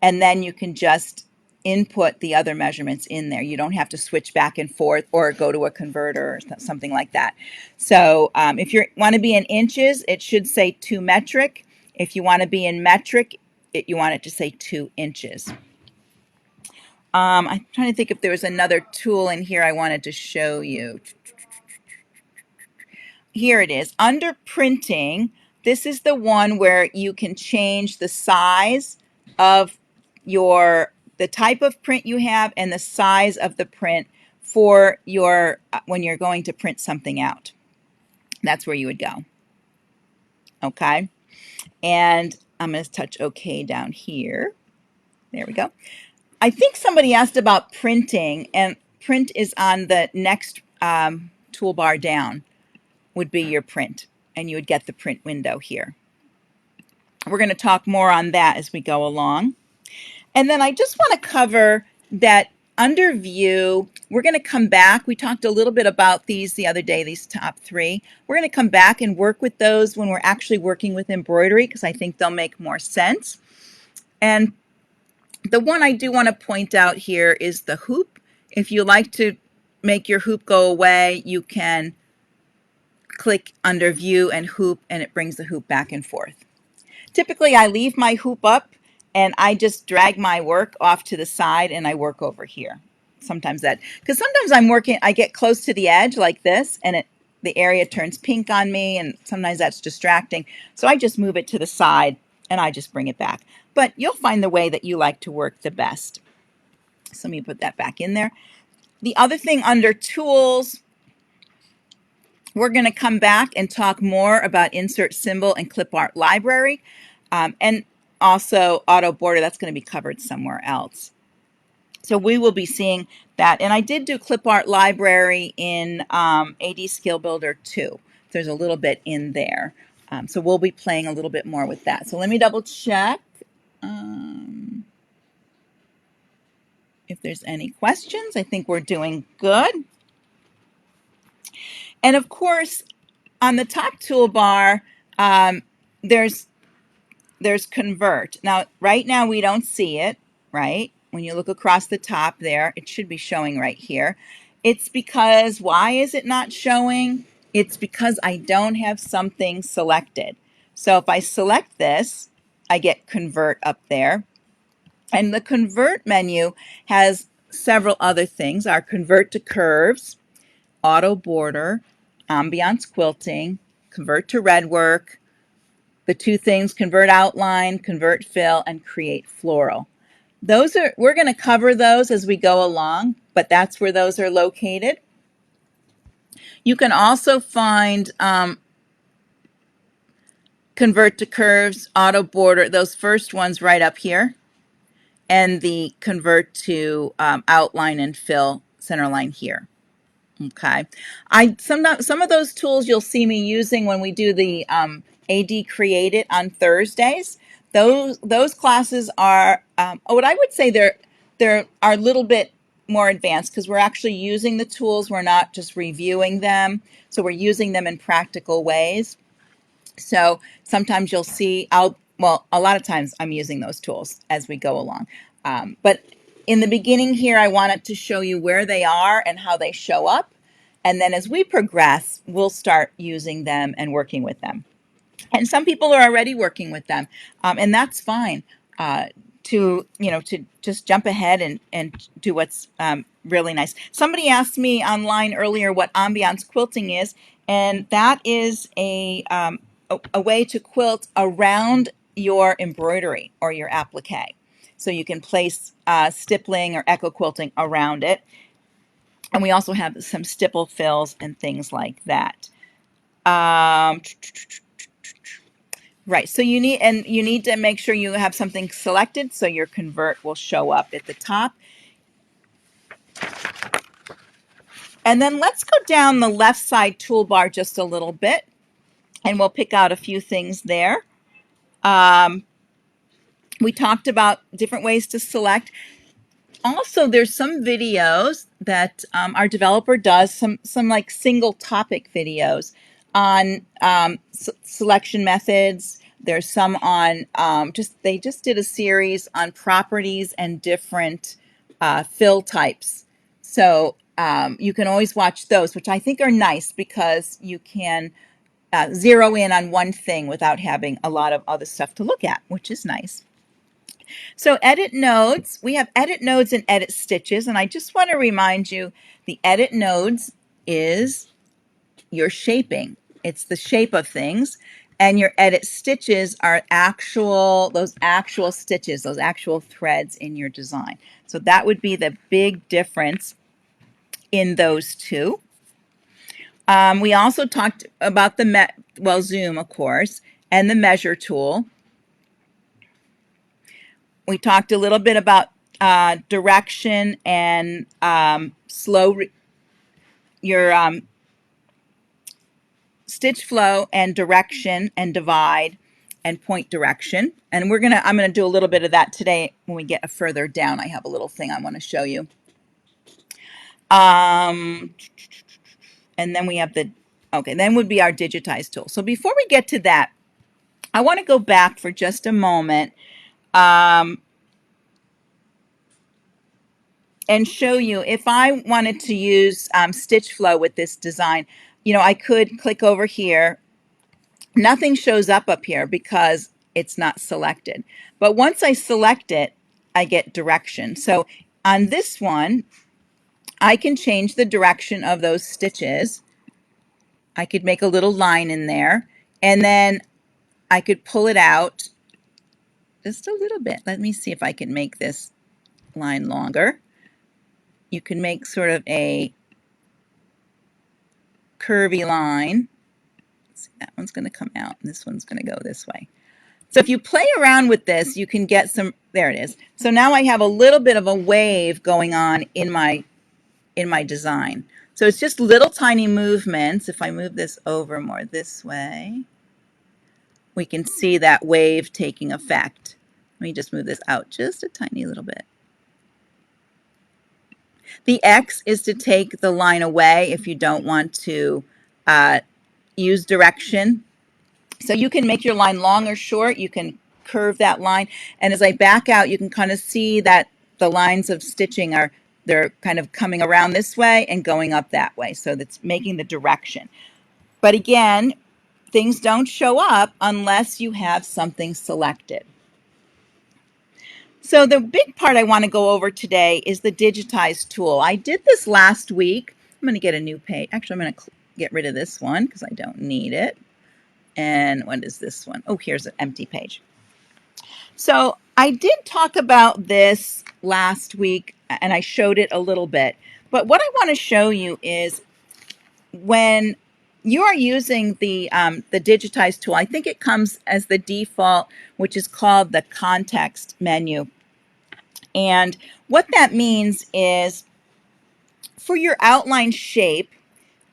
and then you can just input the other measurements in there. You don't have to switch back and forth or go to a converter or something like that. So if you want to be in inches, it should say 2 metric. If you want to be in metric, you want it to say 2 inches. I'm trying to think if there was another tool in here I wanted to show you. Here it is. Under printing, this is the one where you can change the size of the type of print you have and the size of the print for your when you're going to print something out. That's where you would go. Okay. And I'm going to touch OK down here. There we go. I think somebody asked about printing, and print is on the next toolbar down would be your print, and you would get the print window here. We're going to talk more on that as we go along. And then I just want to cover that under view, we're going to come back. We talked a little bit about these the other day, these top 3. We're going to come back and work with those when we're actually working with embroidery because I think they'll make more sense. And the one I do want to point out here is the hoop. If you like to make your hoop go away, you can click under view and hoop, and it brings the hoop back and forth. Typically, I leave my hoop up and I just drag my work off to the side and I work over here. Sometimes because sometimes I'm working, I get close to the edge like this and the area turns pink on me, and sometimes that's distracting. So I just move it to the side and I just bring it back. But you'll find the way that you like to work the best. So let me put that back in there. The other thing under tools, we're going to come back and talk more about insert symbol and clip art library, and also auto border. That's going to be covered somewhere else. So we will be seeing that. And I did do clip art library in AD Skill Builder 2. There's a little bit in there. So we'll be playing a little bit more with that. So let me double check if there's any questions. I think we're doing good. And of course, on the top toolbar, there's convert. Now, right now we don't see it, right? When you look across the top there, it should be showing right here. It's because, why is it not showing? It's because I don't have something selected. So if I select this, I get convert up there. And the convert menu has several other things. Our convert to curves, auto border, ambiance quilting, convert to red work, the 2 things, convert outline, convert fill, and create floral. We're going to cover those as we go along, but that's where those are located. You can also find convert to curves, auto border, those first ones right up here, and the convert to outline and fill center line here. Okay. Some of those tools you'll see me using when we do the AD Create It on Thursdays. Those classes are what I would say they're a little bit more advanced because we're actually using the tools. We're not just reviewing them. So we're using them in practical ways. So sometimes you'll see, a lot of times I'm using those tools as we go along. But in the beginning here, I wanted to show you where they are and how they show up. And then as we progress, we'll start using them and working with them. And some people are already working with them, and that's fine. To just jump ahead and do what's really nice. Somebody asked me online earlier what ambiance quilting is, and that is a way to quilt around your embroidery or your applique. So you can place stippling or echo quilting around it. And we also have some stipple fills and things like that. Right, so you need to make sure you have something selected so your convert will show up at the top. And then let's go down the left side toolbar just a little bit, and we'll pick out a few things there. We talked about different ways to select. Also, there's some videos that our developer does, some like single topic videos on selection methods. There's some on they just did a series on properties and different fill types. So you can always watch those, which I think are nice because you can zero in on one thing without having a lot of other stuff to look at, which is nice. So edit nodes, we have edit nodes and edit stitches, and I just want to remind you the edit nodes is your shaping. It's the shape of things, and your edit stitches are those actual stitches, those actual threads in your design. So that would be the big difference in those two. We also talked about zoom, of course, and the measure tool. We talked a little bit about direction and your stitch flow and direction and divide and point direction. And I'm gonna do a little bit of that today when we get further down. I have a little thing I want to show you. And then we have then would be our digitize tool. So before we get to that, I want to go back for just a moment and show you if I wanted to use stitch flow with this design. I could click over here. Nothing shows up here because it's not selected. But once I select it, I get direction. So on this one, I can change the direction of those stitches. I could make a little line in there, and then I could pull it out just a little bit. Let me see if I can make this line longer. You can make sort of a curvy line. Let's see, that one's going to come out, and this one's going to go this way. So if you play around with this, you can get there it is. So now I have a little bit of a wave going on in my design. So it's just little tiny movements. If I move this over more this way, we can see that wave taking effect. Let me just move this out just a tiny little bit. The X is to take the line away if you don't want to use direction. So you can make your line long or short. You can curve that line. And as I back out, you can kind of see that the lines of stitching they're kind of coming around this way and going up that way. So that's making the direction. But again, things don't show up unless you have something selected. So the big part I want to go over today is the digitize tool. I did this last week. I'm going to get a new page. Actually, I'm going to get rid of this one because I don't need it. And what is this one? Oh, here's an empty page. So I did talk about this last week, and I showed it a little bit. But what I want to show you is when you are using the digitize tool, I think it comes as the default, which is called the context menu. And what that means is for your outline shape,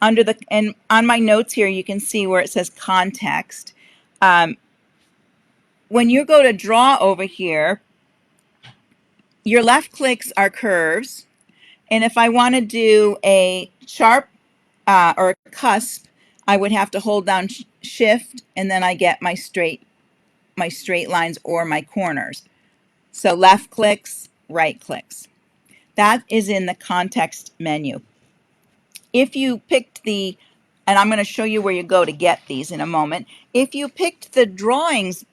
and on my notes here, you can see where it says context. When you go to draw over here, your left clicks are curves. And if I want to do a sharp or a cusp, I would have to hold down shift, and then I get my straight lines or my corners. So left clicks, right clicks. That is in the context menu. If you picked and I'm going to show you where you go to get these in a moment. If you picked the drawings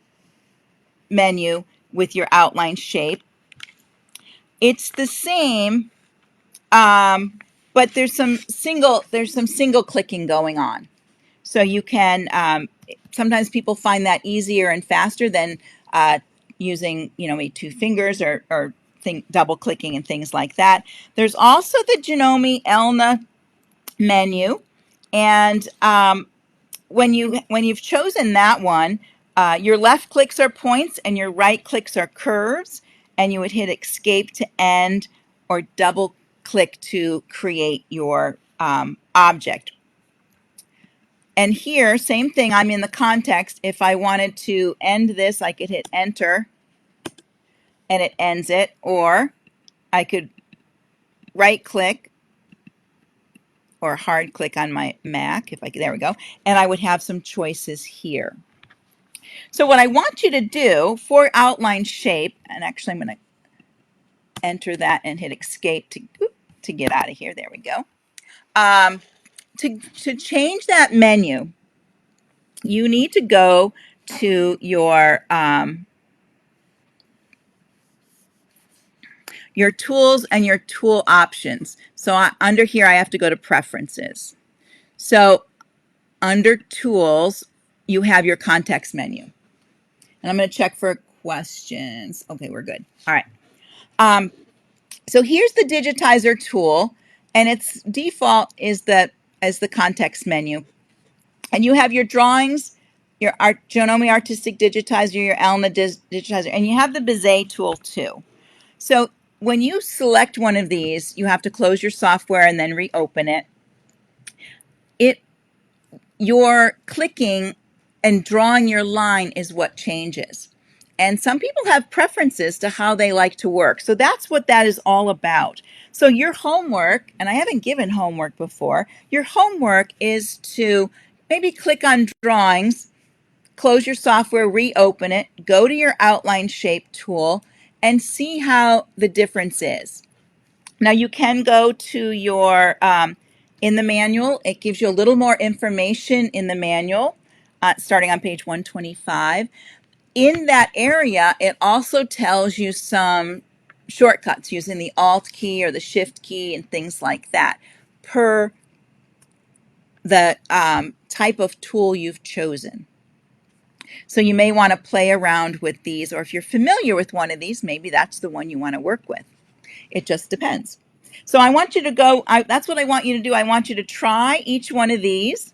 menu with your outline shape, it's the same, but there's some single clicking going on. So you can sometimes people find that easier and faster than using two fingers or double clicking and things like that. There's also the Janome Elna menu, and when you've chosen that one, your left clicks are points and your right clicks are curves, and you would hit escape to end or double click to create your object. And here, same thing, I'm in the context. If I wanted to end this, I could hit enter and it ends it, or I could right click or hard click on my Mac, there we go, and I would have some choices here. So what I want you to do for outline shape, and actually I'm going to enter that and hit escape to get out of here. There we go. To change that menu, you need to go to your tools and your tool options. So under here, I have to go to preferences. So under tools, you have your context menu. And I'm going to check for questions. Okay, we're good. All right. So here's the digitizer tool, and its default is the context menu. And you have your drawings, your Janome Artistic Digitizer, your Elna Digitizer, and you have the Bezier tool too. So when you select one of these, you have to close your software and then reopen it. Your clicking and drawing your line is what changes. And some people have preferences to how they like to work. So that's what that is all about. So your homework, and I haven't given homework before, your homework is to maybe click on drawings, close your software, reopen it, go to your outline shape tool, and see how the difference is. Now you can go to your, in the manual, it gives you a little more information in the manual, starting on page 125. In that area, it also tells you some shortcuts using the Alt key or the Shift key and things like that per the type of tool you've chosen. So you may want to play around with these, or if you're familiar with one of these, maybe that's the one you want to work with. It just depends. So I want you to go, that's what I want you to do. I want you to try each one of these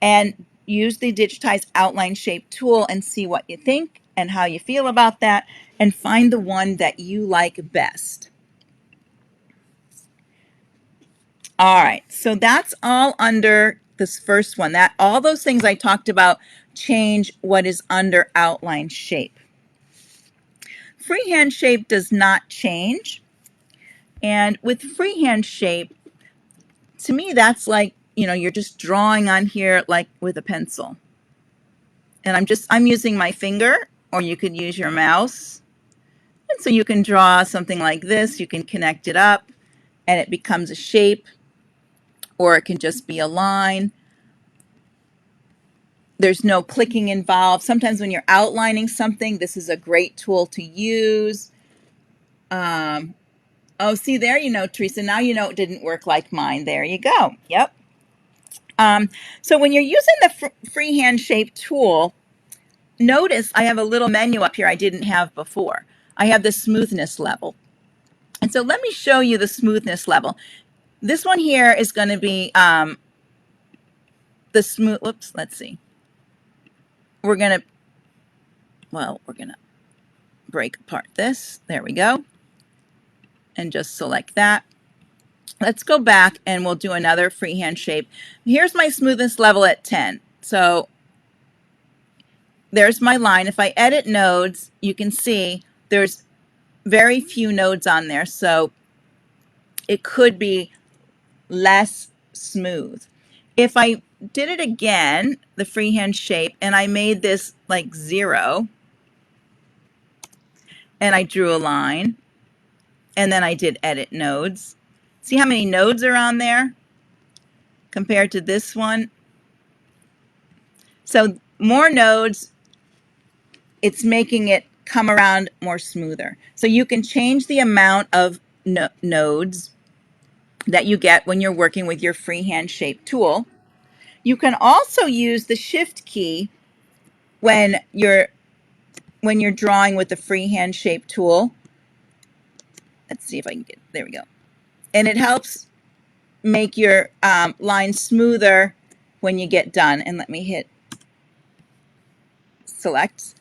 and use the Digitize Outline Shape tool and see what you think and how you feel about that, and find the one that you like best. All right, so that's all under this first one. All those things I talked about change what is under Outline Shape. Freehand Shape does not change. And with freehand shape, to me, that's like, you're just drawing on here like with a pencil. And I'm using my finger, or you could use your mouse. And so you can draw something like this. You can connect it up and it becomes a shape, or it can just be a line. There's no clicking involved. Sometimes when you're outlining something, this is a great tool to use. Oh, see there, Teresa, now you know it didn't work like mine. There you go. Yep. So when you're using the freehand shape tool, notice I have a little menu up here I didn't have before. I have the smoothness level. And so let me show you the smoothness level. This one here is going to be the smooth, whoops, let's see. We're going to break apart this. There we go. And just select that. Let's go back and we'll do another freehand shape. Here's my smoothness level at 10. So there's my line. If I edit nodes, you can see there's very few nodes on there. So it could be less smooth. If I did it again, the freehand shape, and I made this like 0, and I drew a line, and then I did edit nodes. See how many nodes are on there compared to this one? So more nodes, it's making it come around more smoother. So you can change the amount of nodes that you get when you're working with your freehand shape tool. You can also use the Shift key when you're drawing with the freehand shape tool. Let's see if I can get, there we go. And it helps make your line smoother when you get done. And let me hit select.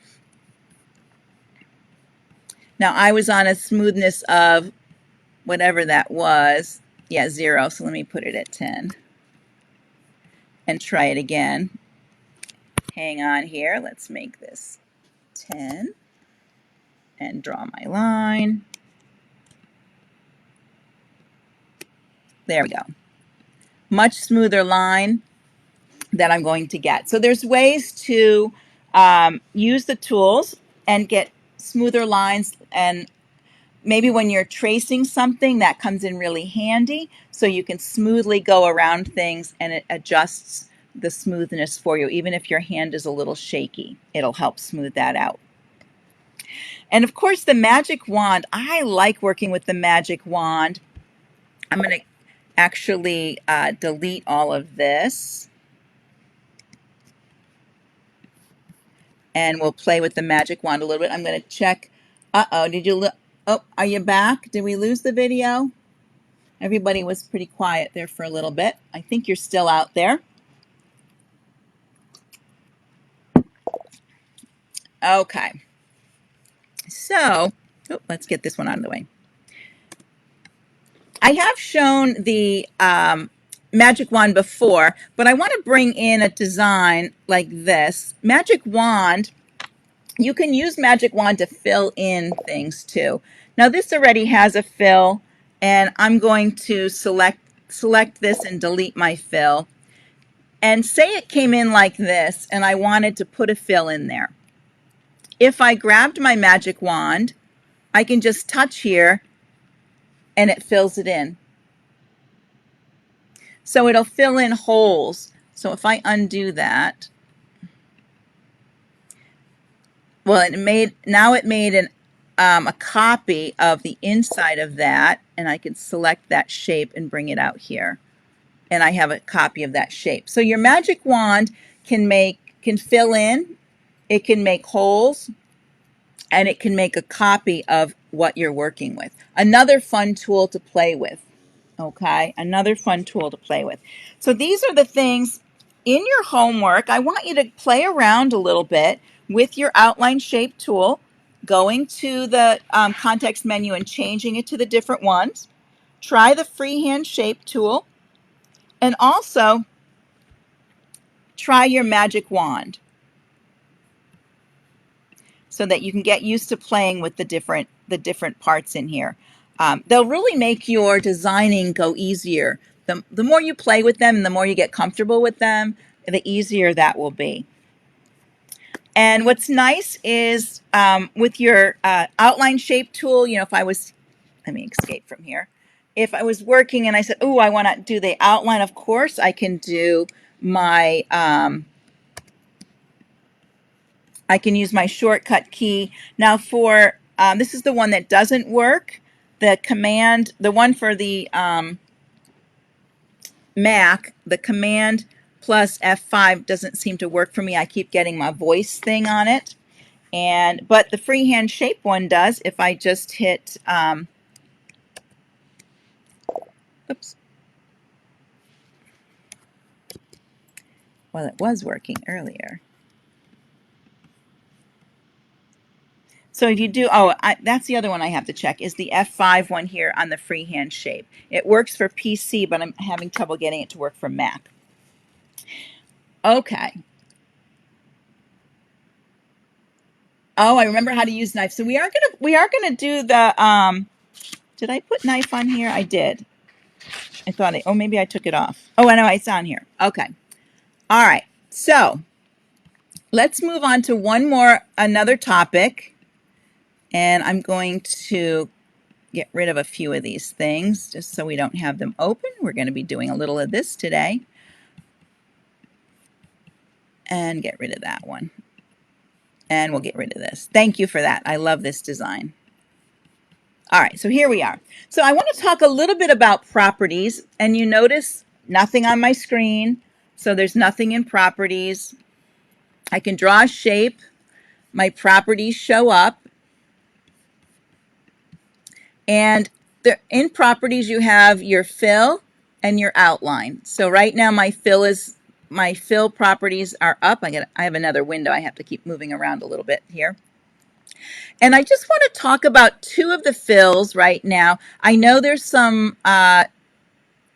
Now I was on a smoothness of whatever that was. Yeah, 0. So let me put it at 10 and try it again. Hang on here. Let's make this 10 and draw my line. There we go. Much smoother line that I'm going to get. So there's ways to use the tools and get smoother lines and maybe when you're tracing something, that comes in really handy, so you can smoothly go around things and it adjusts the smoothness for you. Even if your hand is a little shaky, it'll help smooth that out. And of course, the magic wand. I like working with the magic wand. I'm going to actually delete all of this. And we'll play with the magic wand a little bit. I'm going to check. Uh-oh, did you look? Oh, are you back? Did we lose the video? Everybody was pretty quiet there for a little bit. I think you're still out there. Okay. So, let's get this one out of the way. I have shown the magic wand before, but I want to bring in a design like this. Magic wand, you can use magic wand to fill in things too. Now this already has a fill, and I'm going to select this and delete my fill. And say it came in like this, and I wanted to put a fill in there. If I grabbed my magic wand, I can just touch here, and it fills it in. So it'll fill in holes. So if I undo that, well, it made a copy of the inside of that, and I can select that shape and bring it out here. And I have a copy of that shape. So your magic wand can fill in, it can make holes, and it can make a copy of what you're working with. Another fun tool to play with. Okay, another fun tool to play with. So these are the things in your homework. I want you to play around a little bit with your outline shape tool, going to the context menu and changing it to the different ones. Try the freehand shape tool, and also try your magic wand so that you can get used to playing with the different parts in here. They'll really make your designing go easier. The more you play with them and the more you get comfortable with them, the easier that will be. And what's nice is with your outline shape tool, you know, let me escape from here. If I was working and I said, oh, I want to do the outline, of course, I can do my, I can use my shortcut key. Now for, this is the one that doesn't work. The one for the Mac, the command plus F5 doesn't seem to work for me. I keep getting my voice thing on it. But the freehand shape one does if I just hit, oops. Well, it was working earlier. So if you do, that's the other one I have to check, is the F5 one here on the freehand shape. It works for PC, but I'm having trouble getting it to work for Mac. Okay. Oh, I remember how to use knife. So we are gonna do the did I put knife on here? I did. I thought maybe I took it off. Oh, I know it's on here. Okay. All right. So let's move on to another topic. And I'm going to get rid of a few of these things just so we don't have them open. We're going to be doing a little of this today. And get rid of that one. And we'll get rid of this. Thank you for that. I love this design. All right, so here we are. So I want to talk a little bit about properties. And you notice nothing on my screen. So there's nothing in properties. I can draw a shape. My properties show up. And in properties, you have your fill and your outline. So right now my fill properties are up. I have another window. I have to keep moving around a little bit here. And I just want to talk about two of the fills right now. I know there's some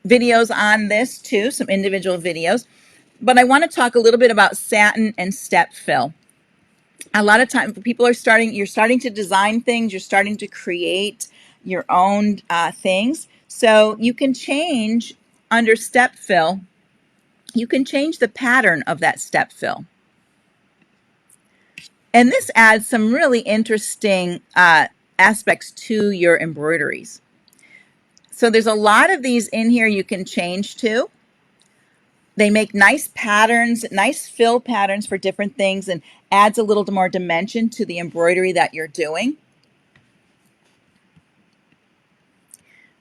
videos on this too, some individual videos, but I want to talk a little bit about satin and step fill. A lot of times you're starting to design things, you're starting to create your own things. So you can change under step fill, you can change the pattern of that step fill. And this adds some really interesting aspects to your embroideries. So there's a lot of these in here you can change to. They make nice patterns, nice fill patterns for different things, and adds a little more dimension to the embroidery that you're doing.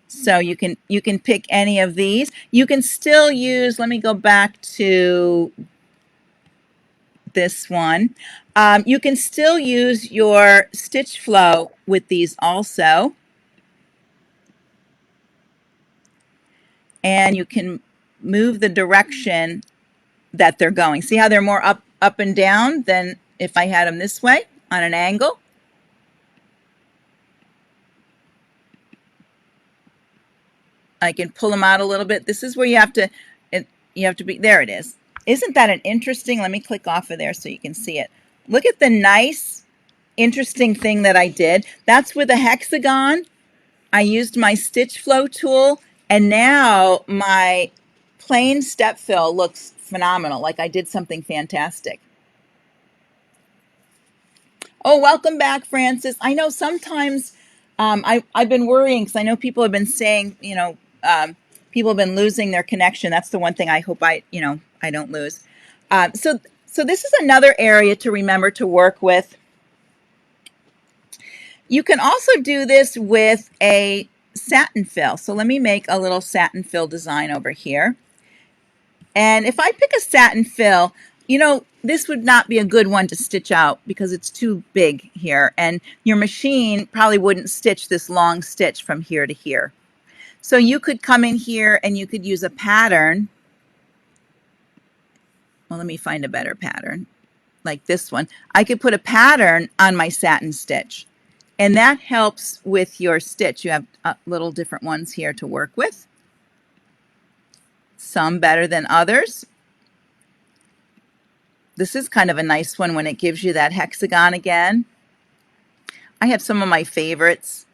So you can pick any of these. You can still use, let me go back to this one. You can still use your stitch flow with these also. And you can move the direction that they're going. See how they're more up and down than if I had them this way on an angle? I can pull them out a little bit. This is where you have to be, there it is. Isn't that an interesting, let me click off of there so you can see it. Look at the nice, interesting thing that I did. That's with a hexagon. I used my stitch flow tool, and now my plain step fill looks phenomenal, like I did something fantastic. Oh, welcome back, Francis. I know sometimes I've been worrying because I know people have been saying, people have been losing their connection. That's the one thing I hope I don't lose. So this is another area to remember to work with. You can also do this with a satin fill. So let me make a little satin fill design over here. And if I pick a satin fill, this would not be a good one to stitch out because it's too big here. And your machine probably wouldn't stitch this long stitch from here to here. So you could come in here and you could use a pattern. Well, let me find a better pattern like this one. I could put a pattern on my satin stitch. And that helps with your stitch. You have little different ones here to work with. Some better than others. This is kind of a nice one when it gives you that hexagon again. I have some of my favorites.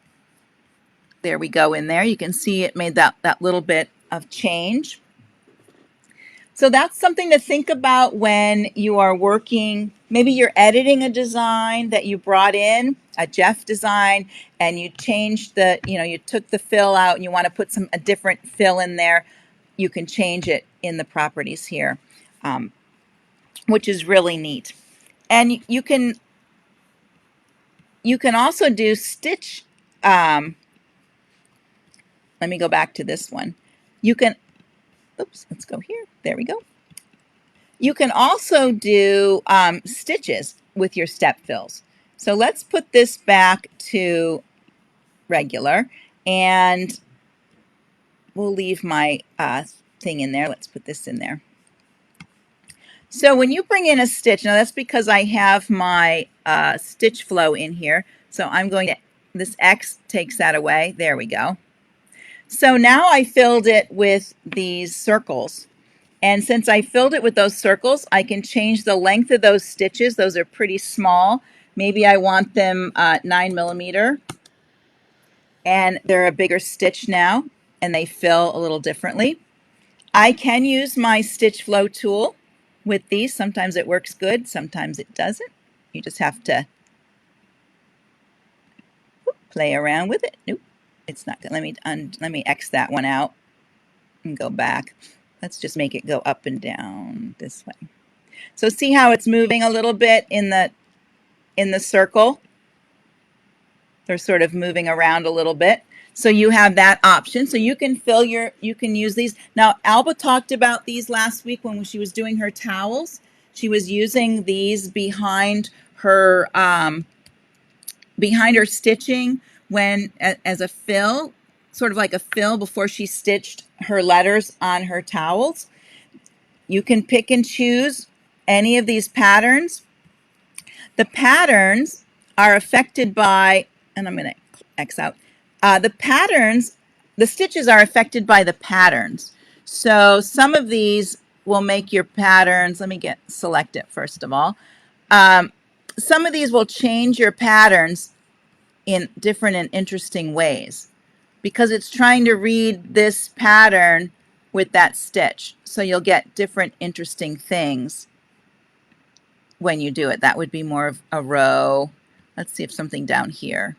There we go in there. You can see it made that little bit of change. So that's something to think about when you are working. Maybe you're editing a design that you brought in, a Jeff design, and you changed you took the fill out and you want to put a different fill in there. You can change it in the properties here, which is really neat. And you can also do stitch. Let me go back to this one. You can, oops, let's go here. There we go. You can also do stitches with your step fills. So let's put this back to regular, and we'll leave my thing in there. Let's put this in there. So when you bring in a stitch, now that's because I have my stitch flow in here. So I'm going to, this X takes that away. There we go. So now I filled it with these circles. And since I filled it with those circles, I can change the length of those stitches. Those are pretty small. Maybe I want them 9mm. And they're a bigger stitch now, and they fill a little differently. I can use my stitch flow tool with these. Sometimes it works good, sometimes it doesn't. You just have to play around with it. Nope, it's not good. Let me X that one out and go back. Let's just make it go up and down this way. So see how it's moving a little bit in the circle? They're sort of moving around a little bit. So you have that option. So you can you can use these. Now, Alba talked about these last week when she was doing her towels. She was using these behind her stitching as a fill, sort of like a fill before she stitched her letters on her towels. You can pick and choose any of these patterns. The patterns are affected by, and I'm going to X out, the stitches are affected by the patterns. So some of these will make your patterns, let me select it first of all. Some of these will change your patterns in different and interesting ways because it's trying to read this pattern with that stitch. So you'll get different interesting things when you do it. That would be more of a row. Let's see if something down here.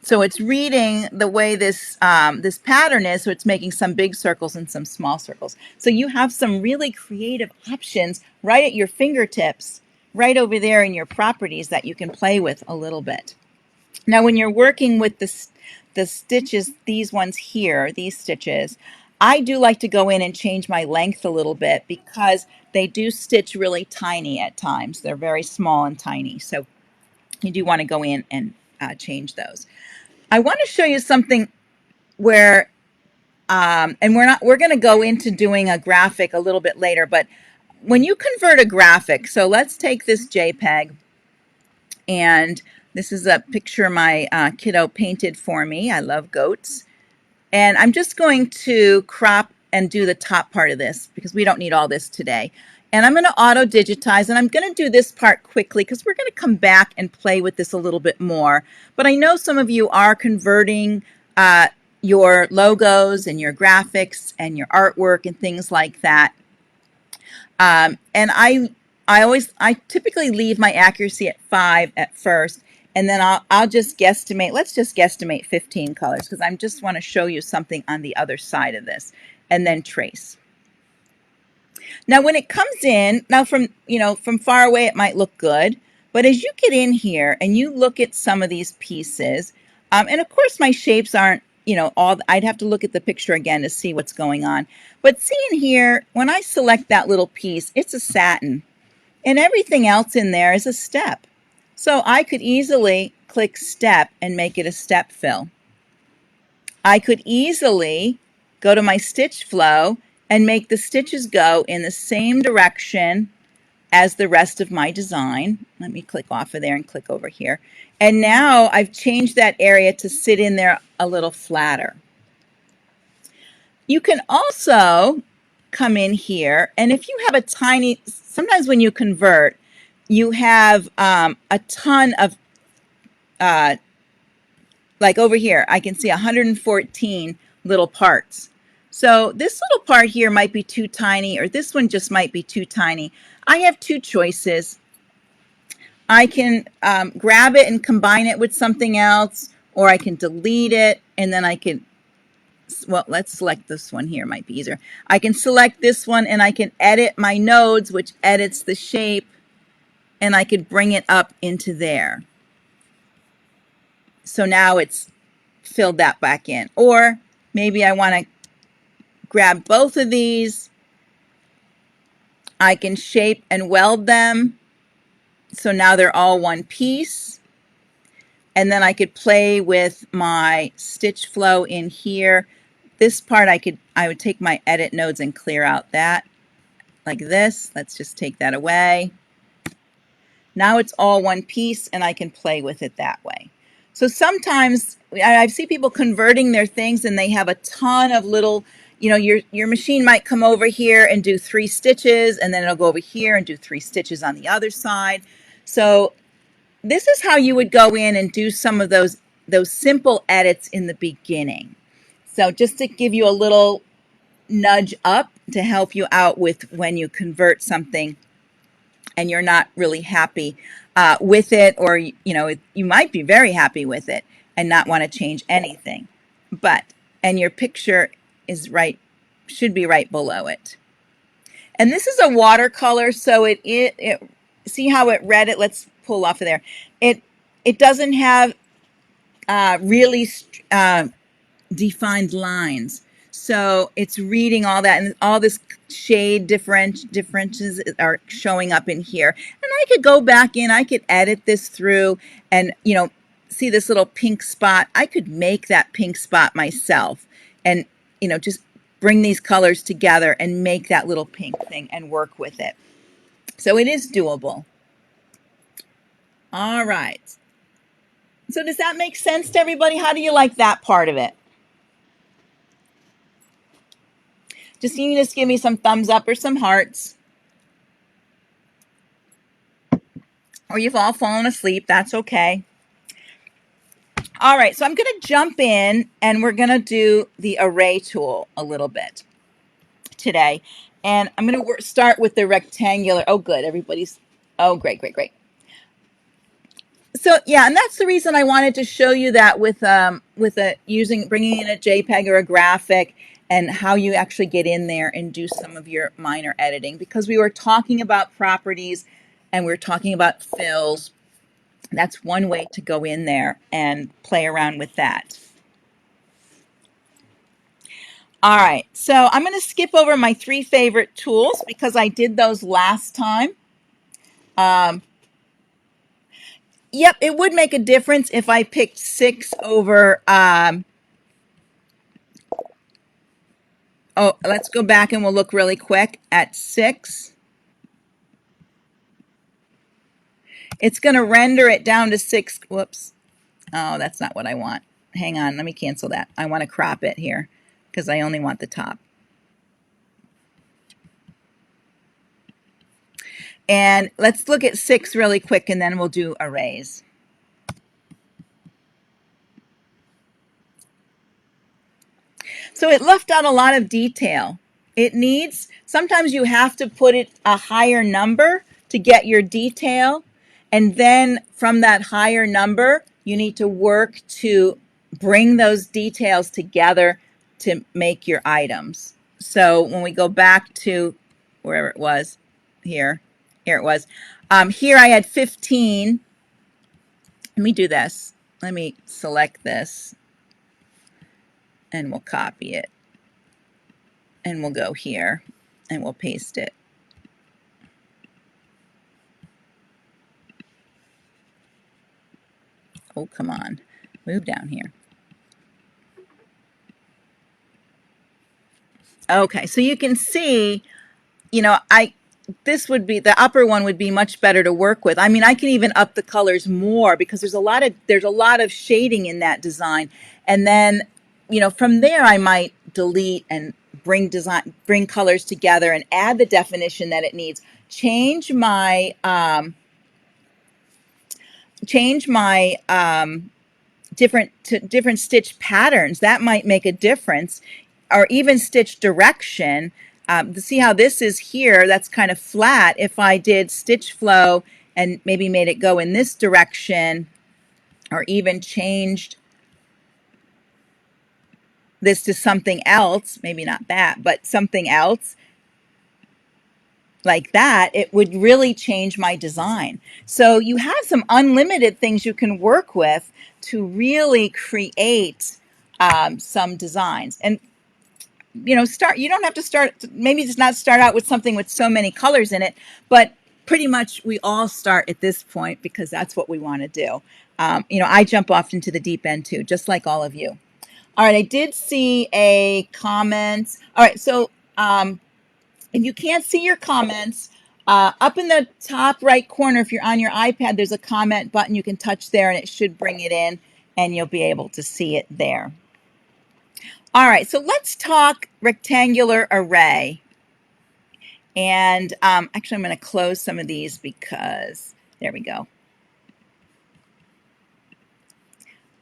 So it's reading the way this pattern is, so it's making some big circles and some small circles. So you have some really creative options right at your fingertips, right over there in your properties that you can play with a little bit. Now, when you're working with the stitches, these ones here, these stitches, I do like to go in and change my length a little bit because they do stitch really tiny at times. They're very small and tiny. So you do want to go in and change those. I want to show you something where, and we're going to go into doing a graphic a little bit later, but when you convert a graphic, so let's take this JPEG, and this is a picture my kiddo painted for me. I love goats. And I'm just going to crop and do the top part of this because we don't need all this today. And I'm going to auto digitize, and I'm going to do this part quickly because we're going to come back and play with this a little bit more. But I know some of you are converting your logos and your graphics and your artwork and things like that. And I typically leave my accuracy at 5 at first, and then I'll just guesstimate. Let's just guesstimate 15 colors because I just want to show you something on the other side of this, and then trace. Now, when it comes in, now from far away, it might look good, but as you get in here and you look at some of these pieces, and of course my shapes aren't, I'd have to look at the picture again to see what's going on. But seeing here, when I select that little piece, it's a satin, and everything else in there is a step. So I could easily click step and make it a step fill. I could easily go to my stitch flow and make the stitches go in the same direction as the rest of my design. Let me click off of there and click over here. And now I've changed that area to sit in there a little flatter. You can also come in here, and if you have sometimes when you convert, you have a ton of, like over here, I can see 114 little parts. So this little part here might be too tiny, or this one just might be too tiny. I have two choices. I can grab it and combine it with something else, or I can delete it, and then I can, well, let's select this one here, might be easier. I can select this one and I can edit my nodes, which edits the shape, and I could bring it up into there. So now it's filled that back in. Or maybe I want to grab both of these. I can shape and weld them. So now they're all one piece. And then I could play with my stitch flow in here. This part I would take my edit nodes and clear out that like this. Let's just take that away. Now it's all one piece and I can play with it that way. So sometimes I see people converting their things and they have a ton of little, your machine might come over here and do 3 stitches, and then it'll go over here and do 3 stitches on the other side. So this is how you would go in and do some of those simple edits in the beginning. So just to give you a little nudge up to help you out with when you convert something and you're not really happy with it, or you might be very happy with it and not want to change anything. And your picture is should be right below it. And this is a watercolor, so it see how it read it? Let's pull off of there. It doesn't have really defined lines. So it's reading all that, and all this shade differences are showing up in here. And I could go back in, I could edit this through, and see this little pink spot. I could make that pink spot myself, and just bring these colors together and make that little pink thing and work with it. So it is doable. All right. So does that make sense to everybody? How do you like that part of it? You can just give me some thumbs up or some hearts. Or you've all fallen asleep. That's okay. All right, so I'm going to jump in and we're going to do the array tool a little bit today. And I'm going to start with the rectangular. Oh, good. Everybody's, oh, great. So yeah, and that's the reason I wanted to show you that with bringing in a JPEG or a graphic, and how you actually get in there and do some of your minor editing, because we were talking about properties and we are talking about fills. That's one way to go in there and play around with that. All right, so I'm going to skip over my 3 favorite tools because I did those last time. Yep, it would make a difference if I picked 6 over, oh, let's go back and we'll look really quick at 6. It's going to render it down to 6. Whoops. Oh, that's not what I want. Hang on, let me cancel that. I want to crop it here because I only want the top. And let's look at 6 really quick, and then we'll do arrays. So it left out a lot of detail. It needs, sometimes you have to put it a higher number to get your detail. And then from that higher number, you need to work to bring those details together to make your items. So when we go back to wherever it was, here it was. Here I had 15. Let me do this. Let me select this and we'll copy it. And we'll go here and we'll paste it. Oh, come on. Move down here. Okay, so you can see, you know, this would be, the upper one would be much better to work with. I mean, I can even up the colors more because there's a lot of shading in that design. And then, you know, from there I might delete and bring colors together and add the definition that it needs. Change my different stitch patterns. That might make a difference, or even stitch direction. To see how this is here, that's kind of flat. If I did stitch flow and maybe made it go in this direction, or even changed this to something else, maybe not that, but something else like that, it would really change my design. So you have some unlimited things you can work with to really create some designs. And you know, you don't have to start, maybe just not start out with something with so many colors in it, but pretty much we all start at this point because that's what we want to do. You know, I jump off into the deep end too, just like all of you. All right, I did see a comment. All right, so if you can't see your comments, up in the top right corner, if you're on your iPad, there's a comment button. You can touch there and it should bring it in and you'll be able to see it there. All right, so let's talk rectangular array. And actually, I'm going to close some of these because, there we go.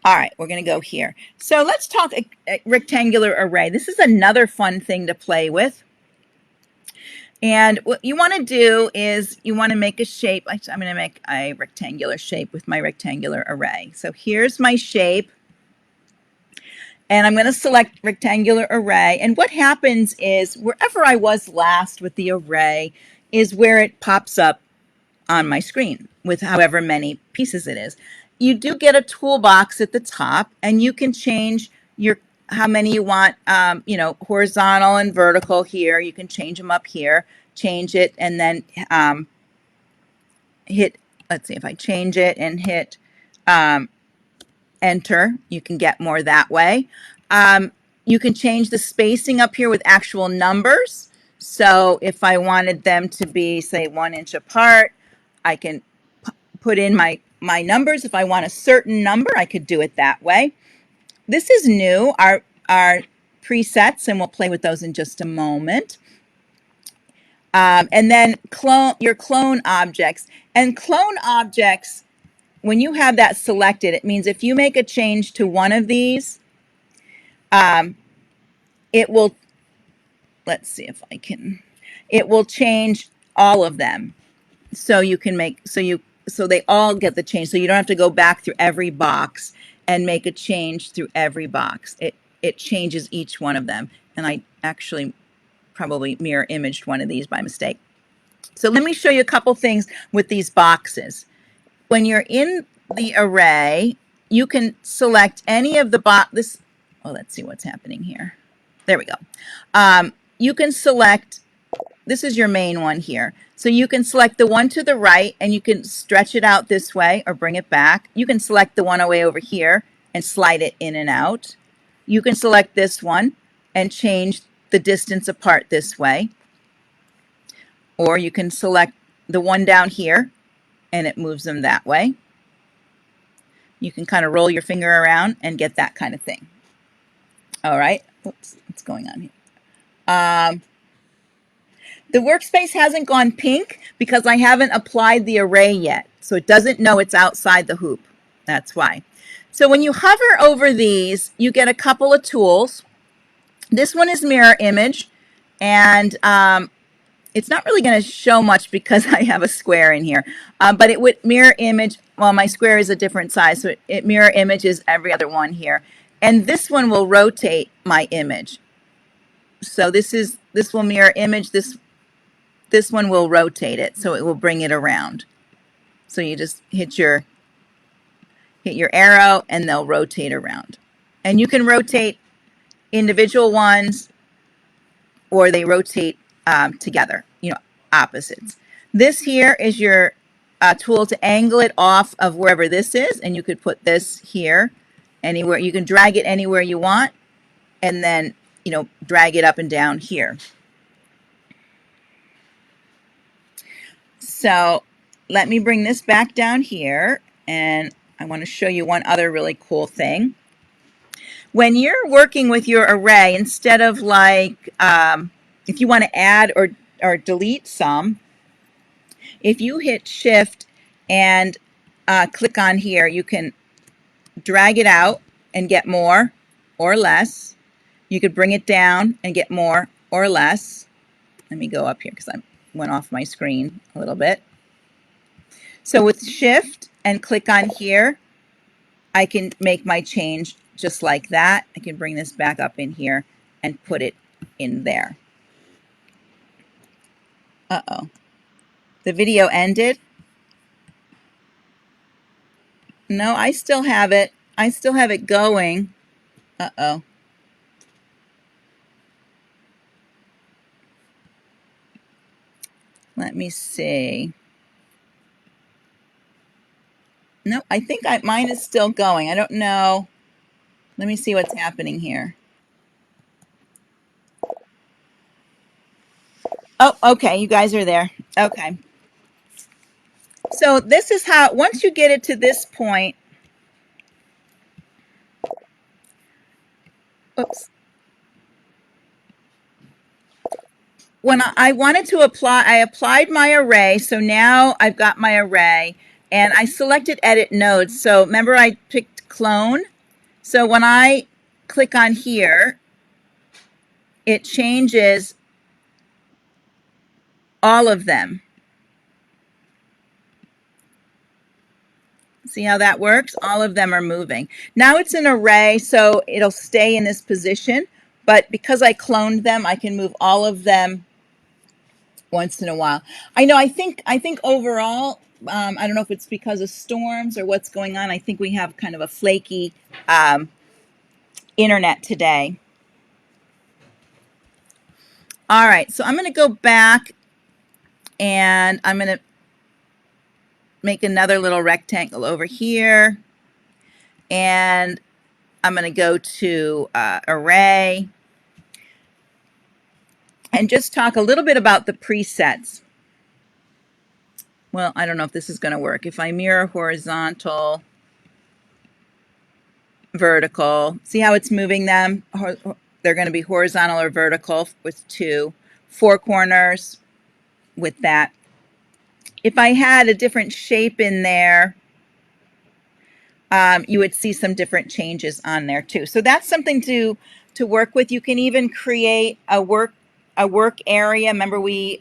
All right, we're going to go here. So let's talk a rectangular array. This is another fun thing to play with. And what you want to do is you want to make a shape. I'm going to make a rectangular shape with my rectangular array. So here's my shape. And I'm going to select rectangular array. And what happens is wherever I was last with the array is where it pops up on my screen with however many pieces it is. You do get a toolbox at the top and you can change how many you want, you know, horizontal and vertical here. You can change them up here, change it, and then hit, let's see if I change it and hit enter, you can get more that way. You can change the spacing up here with actual numbers. So if I wanted them to be, say, 1 inch apart, I can put in my numbers. If I want a certain number, I could do it that way. This is new, our presets, and we'll play with those in just a moment. And then your clone objects. And clone objects, when you have that selected, it means if you make a change to one of these, it will, let's see if I can, it will change all of them. So you can make, so you so they all get the change. So you don't have to go back through every box and make a change through every box. It changes each one of them. And I actually probably mirror imaged one of these by mistake. So let me show you a couple things with these boxes. When you're in the array, you can select any of the oh, let's see what's happening here. There we go. You can select, this is your main one here. So you can select the one to the right and you can stretch it out this way or bring it back. You can select the one away over here and slide it in and out. You can select this one and change the distance apart this way. Or you can select the one down here and it moves them that way. You can kind of roll your finger around and get that kind of thing. All right. Oops, what's going on here? The workspace hasn't gone pink because I haven't applied the array yet. So it doesn't know it's outside the hoop. That's why. So when you hover over these, you get a couple of tools. This one is mirror image. And it's not really going to show much because I have a square in here. But it would mirror image. Well, my square is a different size. So it mirror images every other one here. And this one will rotate my image. So this will mirror image. This one will rotate it, so it will bring it around. So you just hit your arrow and they'll rotate around. And you can rotate individual ones or they rotate together, opposites. This here is your tool to angle it off of wherever this is, and you could put this here anywhere. You can drag it anywhere you want and then, drag it up and down here. So let me bring this back down here, and I want to show you one other really cool thing. When you're working with your array, instead of like, if you want to add or delete some, if you hit Shift and click on here, you can drag it out and get more or less. You could bring it down and get more or less. Let me go up here because I went off my screen a little bit. So with Shift and click on here, I can make my change just like that. I can bring this back up in here and put it in there. Uh-oh. The video ended. No, I still have it. I still have it going. Uh-oh. Let me see. No, I think mine is still going. I don't know. Let me see what's happening here. Oh, okay. You guys are there. Okay. So this is how, once you get it to this point, oops. When I wanted to apply, I applied my array. So now I've got my array and I selected edit nodes. So remember I picked clone. So when I click on here, it changes all of them. See how that works? All of them are moving. Now it's an array, so it'll stay in this position. But because I cloned them, I can move all of them once in a while. I know, I think overall, I don't know if it's because of storms or what's going on. I think we have kind of a flaky internet today. All right, so I'm going to go back and I'm going to make another little rectangle over here. And I'm going to go to array and just talk a little bit about the presets. Well, I don't know if this is going to work. If I mirror horizontal, vertical, see how it's moving them? They're going to be horizontal or vertical with 2, 4 corners with that. If I had a different shape in there, you would see some different changes on there too. So that's something to work with. You can even create a work area. Remember we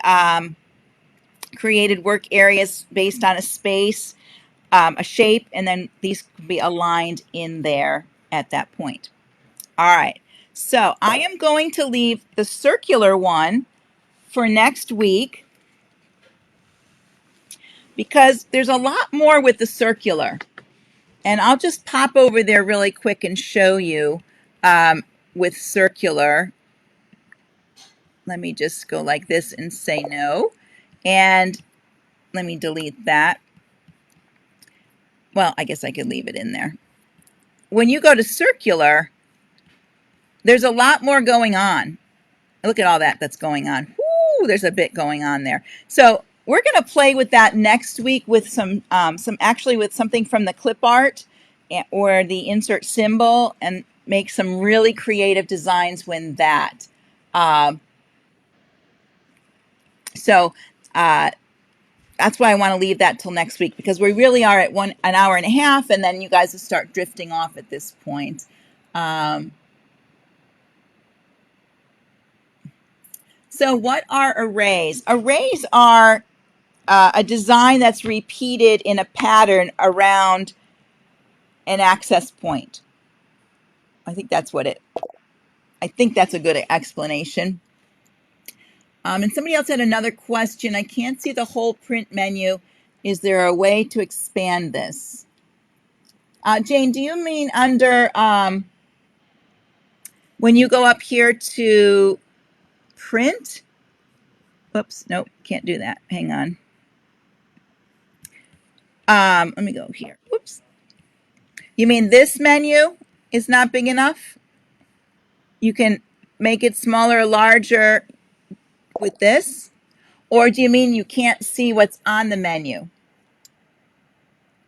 created work areas based on a space, a shape, and then these can be aligned in there at that point. All right, so I am going to leave the circular one for next week because there's a lot more with the circular. And I'll just pop over there really quick and show you with circular. Let me just go like this and say no. And let me delete that. Well, I guess I could leave it in there. When you go to circular, there's a lot more going on. Look at all that's going on. Woo, there's a bit going on there. So we're going to play with that next week with some actually with something from the clip art or the insert symbol, and make some really creative designs when that. So that's why I want to leave that till next week, because we really are at an hour and a half, and then you guys will start drifting off at this point. So what are arrays? Arrays are a design that's repeated in a pattern around an access point. I think that's a good explanation. And somebody else had another question. I can't see the whole print menu. Is there a way to expand this? Jane, do you mean under, when you go up here to print? Whoops, nope, can't do that. Hang on. Let me go here. Whoops. You mean this menu is not big enough? You can make it smaller or larger with this? Or do you mean you can't see what's on the menu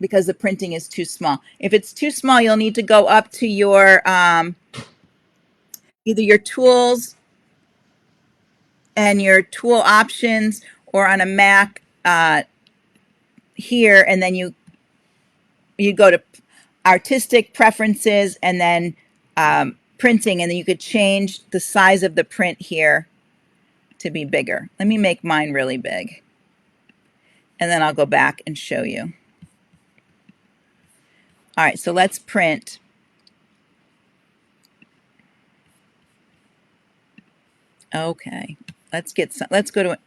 because the printing is too small? If it's too small, you'll need to go up to your either your tools and your tool options, or on a Mac here, and then you go to artistic preferences and then printing, and then you could change the size of the print here to be bigger. Let me make mine really big, and then I'll go back and show you. All right, so let's print. Okay, let's go to it.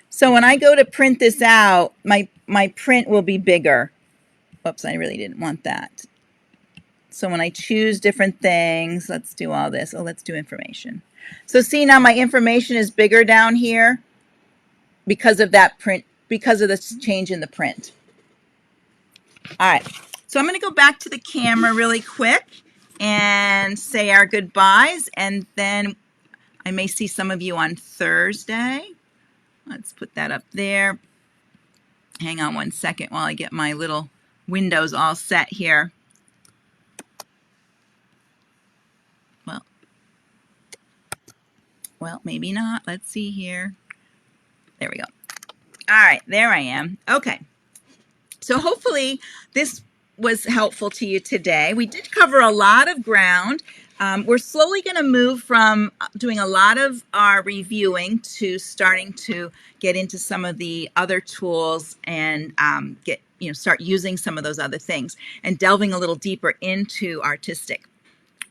So when I go to print this out, my print will be bigger. Whoops, I really didn't want that. So when I choose different things, let's do all this. Oh, let's do information. So see, now my information is bigger down here because of that print, because of this change in the print. All right, so I'm going to go back to the camera really quick and say our goodbyes, and then I may see some of you on Thursday. Let's put that up there. Hang on one second while I get my little windows all set here. Well, maybe not. Let's see here. There we go. All right, there I am. Okay. So hopefully this was helpful to you today. We did cover a lot of ground. We're slowly going to move from doing a lot of our reviewing to starting to get into some of the other tools and start using some of those other things and delving a little deeper into artistic.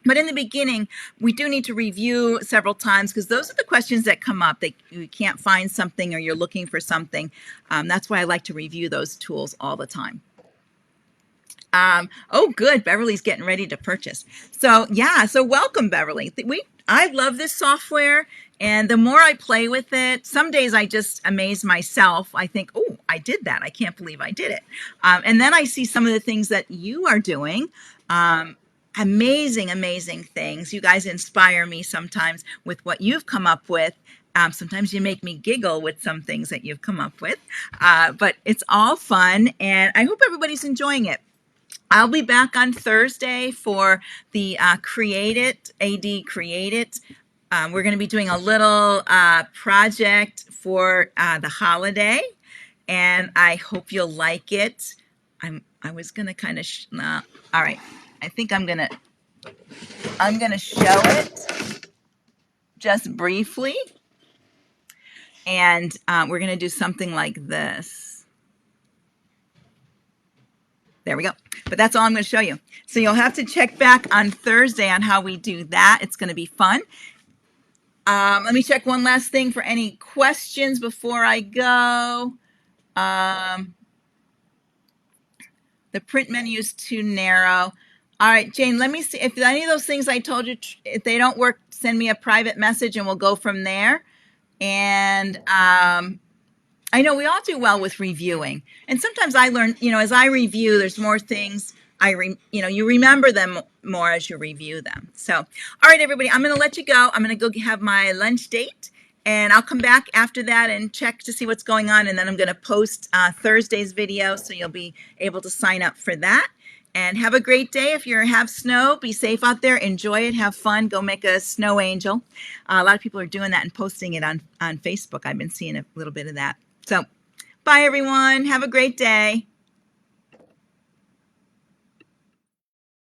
But in the beginning, we do need to review several times, because those are the questions that come up. You can't find something or you're looking for something. That's why I like to review those tools all the time. Oh, good. Beverly's getting ready to purchase. So yeah, so welcome, Beverly. I love this software, and the more I play with it, some days I just amaze myself. I think, oh, I did that. I can't believe I did it. And then I see some of the things that you are doing. Amazing, amazing things. You guys inspire me sometimes with what you've come up with. Sometimes you make me giggle with some things that you've come up with. But it's all fun, and I hope everybody's enjoying it. I'll be back on Thursday for the Create It, AD Create It. We're going to be doing a little project for the holiday, and I hope you'll like it. I was going to kind of, all right. I think I'm gonna show it just briefly. And we're going to do something like this. There we go. But that's all I'm going to show you. So you'll have to check back on Thursday on how we do that. It's going to be fun. Let me check one last thing for any questions before I go. The print menu is too narrow. All right, Jane, let me see. If any of those things I told you, if they don't work, send me a private message and we'll go from there. And I know we all do well with reviewing. And sometimes I learn, as I review, there's more things you remember them more as you review them. So, all right, everybody, I'm going to let you go. I'm going to go have my lunch date. And I'll come back after that and check to see what's going on. And then I'm going to post Thursday's video, so you'll be able to sign up for that. And have a great day. If you have snow, be safe out there. Enjoy it. Have fun. Go make a snow angel. A lot of people are doing that and posting it on Facebook. I've been seeing a little bit of that. So, bye, everyone. Have a great day.